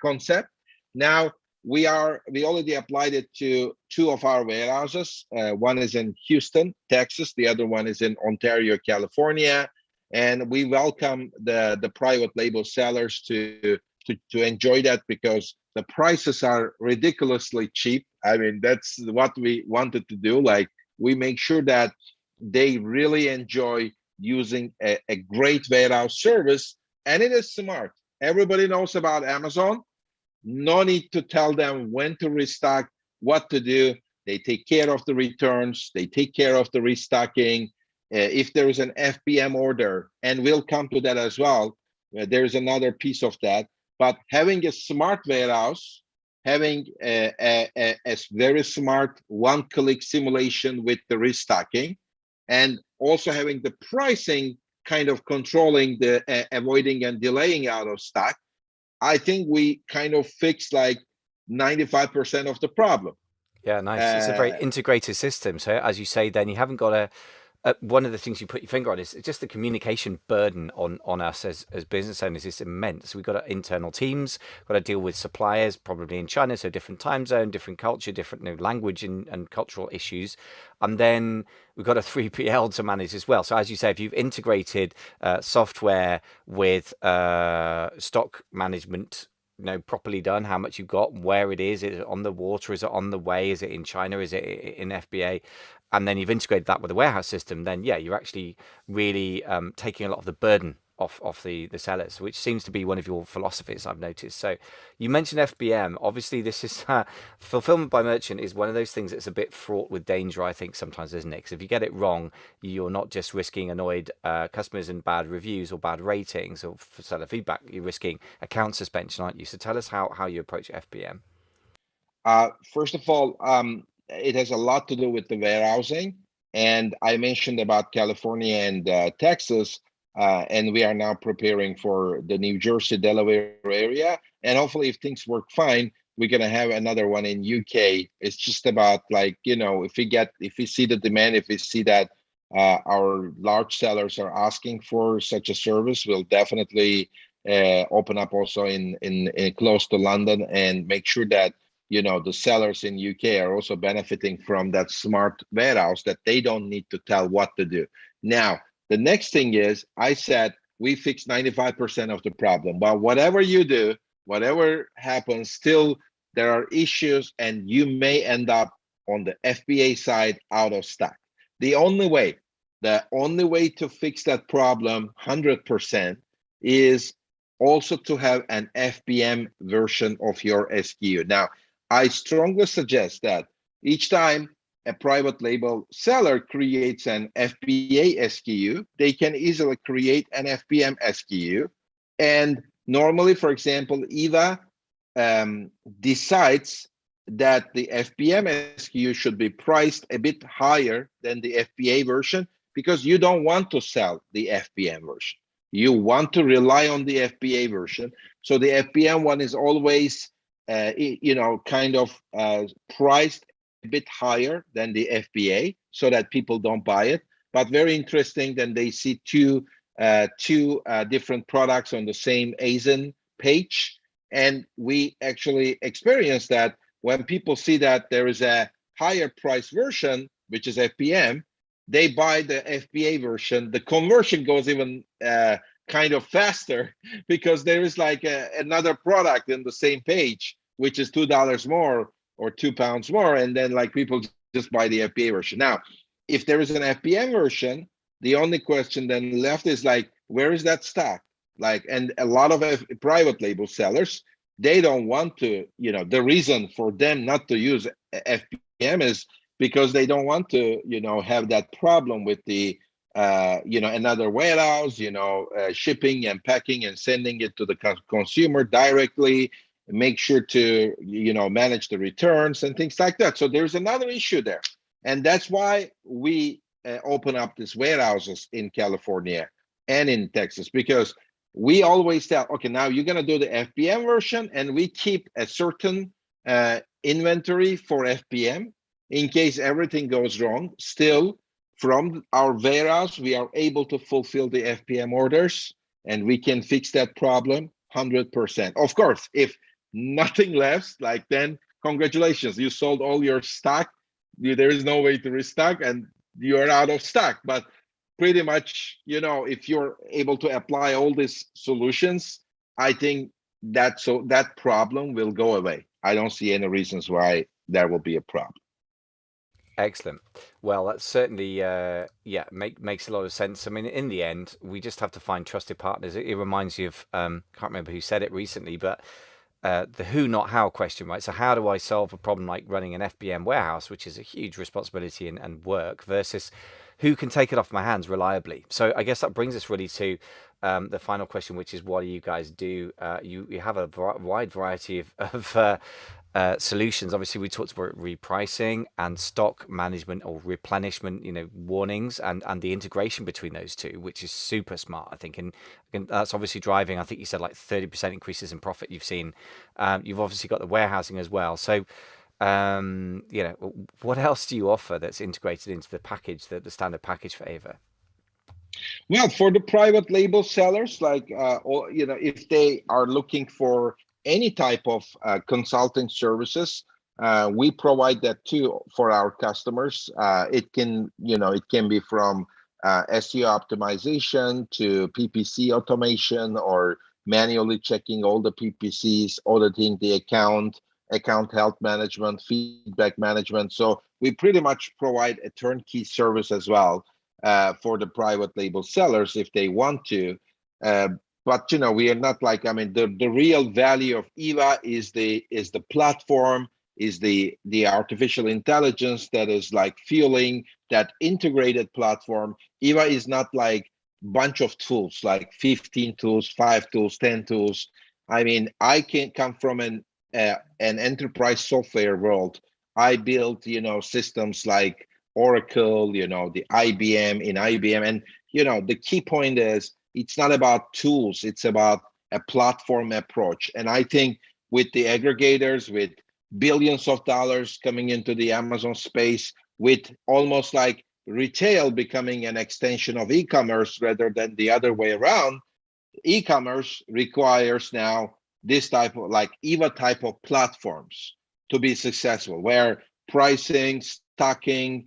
concept. Now we already applied it to two of our warehouses. One is in Houston, Texas. The other one is in Ontario, California. And we welcome the private label sellers to enjoy that, because the prices are ridiculously cheap. I mean, that's what we wanted to do. Like, we make sure that they really enjoy using a great warehouse service, and it is smart. Everybody knows about Amazon. No need to tell them when to restock, what to do. They take care of the returns. They take care of the restocking. If there is an FBM order, and we'll come to that as well, there's another piece of that. But having a smart warehouse, having a very smart one-click simulation with the restocking, and also having the pricing kind of controlling the avoiding and delaying out of stock, I think we kind of fixed like 95% of the problem. Yeah, nice. It's a very integrated system. So as you say, then you haven't got one of the things you put your finger on is just the communication burden on us as business owners is immense. We've got internal teams, got to deal with suppliers, probably in China, so different time zone, different culture, different language and cultural issues. And then we've got a 3PL to manage as well. So as you say, if you've integrated software with stock management, properly done, how much you've got, where it is it on the water, is it on the way, is it in China, is it in FBA, and then you've integrated that with a warehouse system, then yeah, you're actually really taking a lot of the burden off the sellers, which seems to be one of your philosophies, I've noticed. So you mentioned FBM. Obviously, this is fulfillment by merchant is one of those things that's a bit fraught with danger, I think, sometimes, isn't it? Because if you get it wrong, you're not just risking annoyed customers and bad reviews or bad ratings or seller feedback, you're risking account suspension, aren't you? So tell us how you approach FBM. First of all, it has a lot to do with the warehousing. And I mentioned about California and Texas, and we are now preparing for the New Jersey, Delaware area. And hopefully, if things work fine, we're gonna have another one in UK. It's just about like, if we see the demand, if we see that our large sellers are asking for such a service, we'll definitely open up also in close to London and make sure that the sellers in UK are also benefiting from that smart warehouse that they don't need to tell what to do. Now, the next thing is, I said we fix 95% of the problem, but whatever you do, whatever happens, still there are issues and you may end up on the FBA side out of stock. The only way to fix that problem 100% is also to have an FBM version of your SKU. Now, I strongly suggest that each time a private label seller creates an FBA SKU, they can easily create an FBM SKU. And normally, for example, Eva decides that the FBM SKU should be priced a bit higher than the FBA version because you don't want to sell the FBM version. You want to rely on the FBA version. So the FBM one is always kind of priced a bit higher than the FBA so that people don't buy it. But very interesting, then they see two different products on the same ASIN page. And we actually experience that when people see that there is a higher price version, which is FBM, they buy the FBA version. The conversion goes even kind of faster because there is like another product in the same page, which is $2 more or £2 more. And then like people just buy the FBA version. Now, if there is an FBM version, the only question then left is like, where is that stock? Like, and a lot of private label sellers, they don't want to, the reason for them not to use FBM is because they don't want to, have that problem with the, another warehouse, shipping and packing and sending it to the consumer directly, make sure to, manage the returns and things like that. So there's another issue there. And that's why we open up these warehouses in California and in Texas, because we always tell, okay, now you're going to do the FBM version, and we keep a certain inventory for FBM in case everything goes wrong. Still, from our warehouse, we are able to fulfill the FBM orders, and we can fix that problem 100%. Of course, if nothing left, like then congratulations, you sold all your stock. There is no way to restock, and you're out of stock. But pretty much, if you're able to apply all these solutions, I think that problem will go away. I don't see any reasons why there will be a problem. Excellent. Well, that's certainly makes a lot of sense. I mean, in the end, we just have to find trusted partners. It reminds you of can't remember who said it recently, but the who, not how question, right? So how do I solve a problem like running an FBM warehouse, which is a huge responsibility and work, versus who can take it off my hands reliably? So I guess that brings us really to the final question, which is, what do you guys do? You have a wide variety of solutions. Obviously, we talked about repricing and stock management or replenishment, warnings, and the integration between those two, which is super smart, I think. And that's obviously driving, I think you said like 30% increases in profit you've seen. You've obviously got the warehousing as well. So, what else do you offer that's integrated into the package, the standard package for Eva? Well, for the private label sellers, like, if they are looking for any type of consulting services, we provide that too for our customers. It can be from SEO optimization to PPC automation, or manually checking all the PPCs, auditing the account, account health management, feedback management. So we pretty much provide a turnkey service as well for the private label sellers if they want to. Uh, but we are not like, I mean, the real value of Eva is the platform, is the artificial intelligence that is like fueling that integrated platform. Eva is not like bunch of tools, like 15 tools, 5 tools, 10 tools. I mean, I can come from an enterprise software world. I built, systems like Oracle, the IBM in IBM. And, the key point is it's not about tools, it's about a platform approach. And I think with the aggregators, with billions of dollars coming into the Amazon space, with almost like retail becoming an extension of e-commerce rather than the other way around, e-commerce requires now this type of like Eva type of platforms to be successful, where pricing, stocking,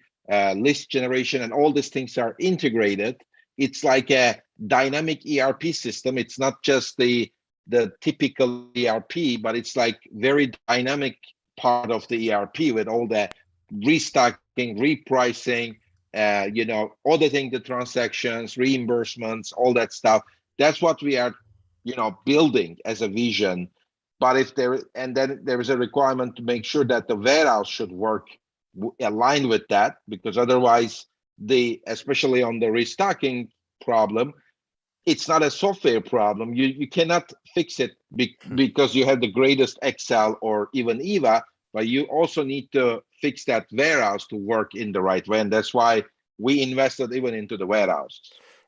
list generation, and all these things are integrated. It's like a dynamic ERP system. It's not just the typical ERP, but it's like very dynamic part of the ERP with all the restocking, repricing, auditing the transactions, reimbursements, all that stuff. That's what we are, building as a vision. But if there, and then there is a requirement to make sure that the warehouse should work aligned with that, because otherwise, especially on the restocking problem, it's not a software problem. You cannot fix it because you have the greatest Excel or even Eva, but you also need to fix that warehouse to work in the right way. And that's why we invested even into the warehouse.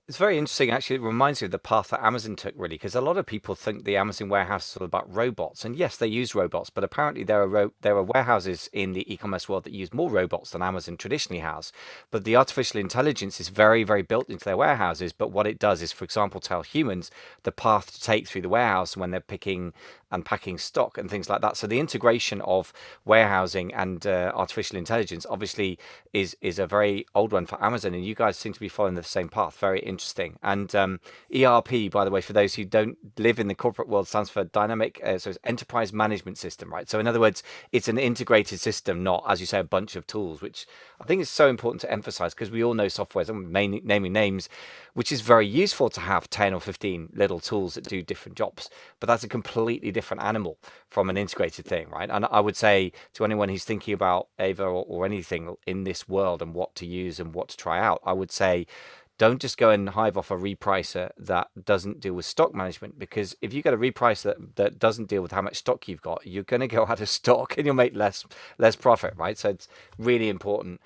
It's very interesting, actually. It reminds me of the path that Amazon took, really, because a lot of people think the Amazon warehouse is all about robots. And yes, they use robots, but apparently there are warehouses in the e-commerce world that use more robots than Amazon traditionally has. But the artificial intelligence is very, very built into their warehouses. But what it does is, for example, tell humans the path to take through the warehouse when they're picking and packing stock and things like that. So the integration of warehousing and artificial intelligence obviously is a very old one for Amazon, and you guys seem to be following the same path. Very interesting. And ERP, by the way, for those who don't live in the corporate world, stands for Dynamic, so it's Enterprise Management System, right? So in other words, it's an integrated system, not, as you say, a bunch of tools, which I think is so important to emphasize, because we all know software, I'm naming names, which is very useful to have 10 or 15 little tools that do different jobs. But that's a completely different animal from an integrated thing, right? And I would say to anyone who's thinking about Ava or anything in this world and what to use and what to try out, I would say don't just go and hive off a repricer that doesn't deal with stock management, because if you get a repricer that doesn't deal with how much stock you've got, you're going to go out of stock and you'll make less profit, right? So it's really important.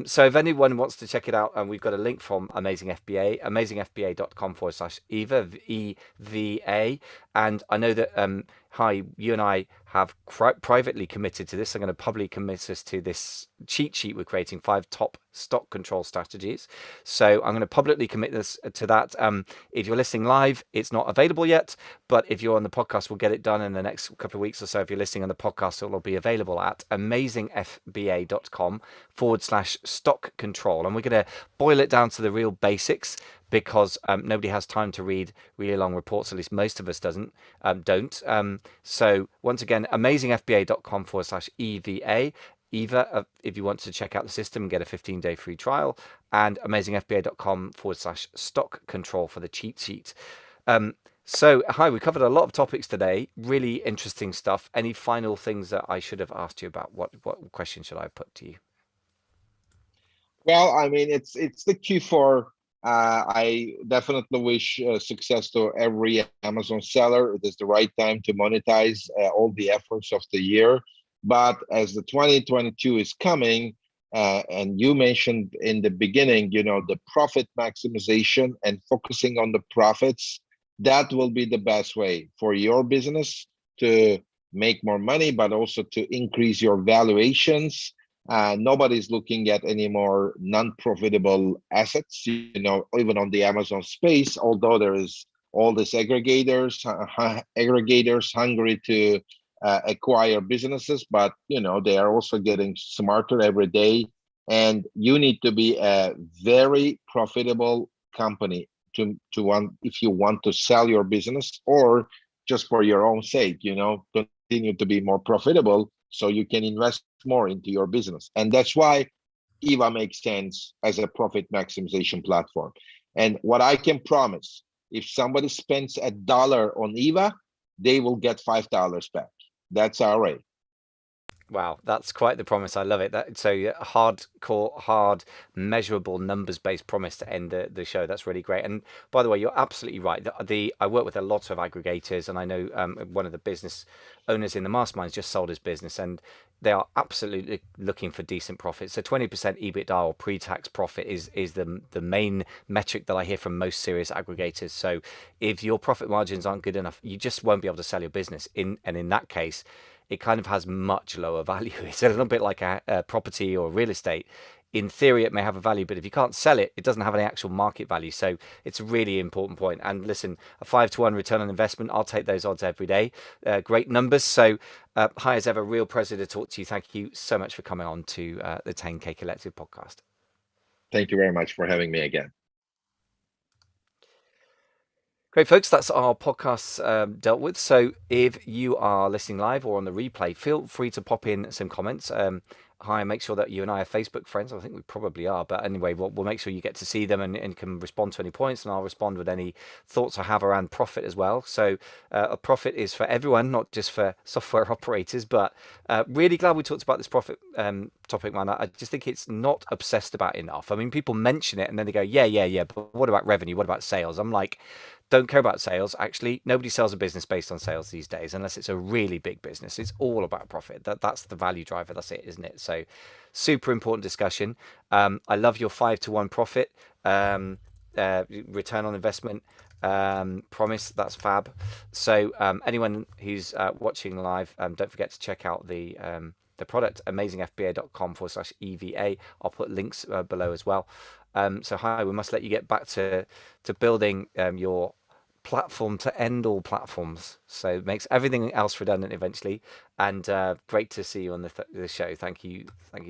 So if anyone wants to check it out, we've got a link from Amazing FBA, amazingfba.com/Eva, EVA. And I know that, Hai, you and I have privately committed to this. I'm going to publicly commit us to this cheat sheet we're creating, 5 top stock control strategies. So I'm going to publicly commit this to that. If you're listening live, it's not available yet, but if you're on the podcast, we'll get it done in the next couple of weeks or so. If you're listening on the podcast, it will be available at amazingfba.com/stock control. And we're going to boil it down to the real basics, because nobody has time to read really long reports. At least most of us don't. So once again, amazingfba.com/EVA. Eva, if you want to check out the system and get a 15-day free trial, and amazingfba.com/stock control for the cheat sheet. So, Hai, we covered a lot of topics today. Really interesting stuff. Any final things that I should have asked you about? What question should I put to you? Well, I mean, it's the Q4. I definitely wish success to every Amazon seller. It is the right time to monetize all the efforts of the year. But as the 2022 is coming, and you mentioned in the beginning, the profit maximization and focusing on the profits, that will be the best way for your business to make more money, but also to increase your valuations. Nobody's looking at any more non-profitable assets, even on the Amazon space, although there is all these aggregators hungry to acquire businesses, but they are also getting smarter every day. And you need to be a very profitable company to want, if you want to sell your business, or just for your own sake, to continue to be more profitable so you can invest more into your business. And that's why Eva makes sense as a profit maximization platform. And what I can promise, if somebody spends $1 on Eva, they will get $5 back. That's our rate. Wow, that's quite the promise. I love it. That so yeah, hardcore, hard, measurable, numbers-based promise to end the show. That's really great. And by the way, you're absolutely right. The I work with a lot of aggregators, and I know one of the business owners in the masterminds just sold his business, and they are absolutely looking for decent profits. So 20% EBITDA or pre-tax profit is the main metric that I hear from most serious aggregators. So if your profit margins aren't good enough, you just won't be able to sell your business. In that case, it kind of has much lower value. It's a little bit like a property or real estate. In theory, it may have a value, but if you can't sell it, it doesn't have any actual market value. So it's a really important point. And listen, a 5-to-1 return on investment, I'll take those odds every day. Great numbers. So, hi as ever, real pleasure to talk to you. Thank you so much for coming on to the 10K Collective podcast. Thank you very much for having me again. Great, folks. That's our podcast dealt with. So if you are listening live or on the replay, feel free to pop in some comments. Hi, make sure that you and I are Facebook friends. I think we probably are. But anyway, we'll make sure you get to see them and can respond to any points. And I'll respond with any thoughts I have around profit as well. So a profit is for everyone, not just for software operators. But really glad we talked about this profit topic, man. I just think it's not obsessed about enough. I mean, people mention it and then they go, yeah. But what about revenue? What about sales? I'm like, don't care about sales. Actually, nobody sells a business based on sales these days, unless it's a really big business. It's all about profit. That's the value driver. That's it, isn't it? So, super important discussion. I love your 5-to-1 profit, return on investment promise. That's fab. So, anyone who's watching live, don't forget to check out the product, amazingfba.com/EVA. I'll put links below as well. So hi, we must let you get back to building your platform to end all platforms. So it makes everything else redundant eventually. And great to see you on the show. Thank you. Thank you.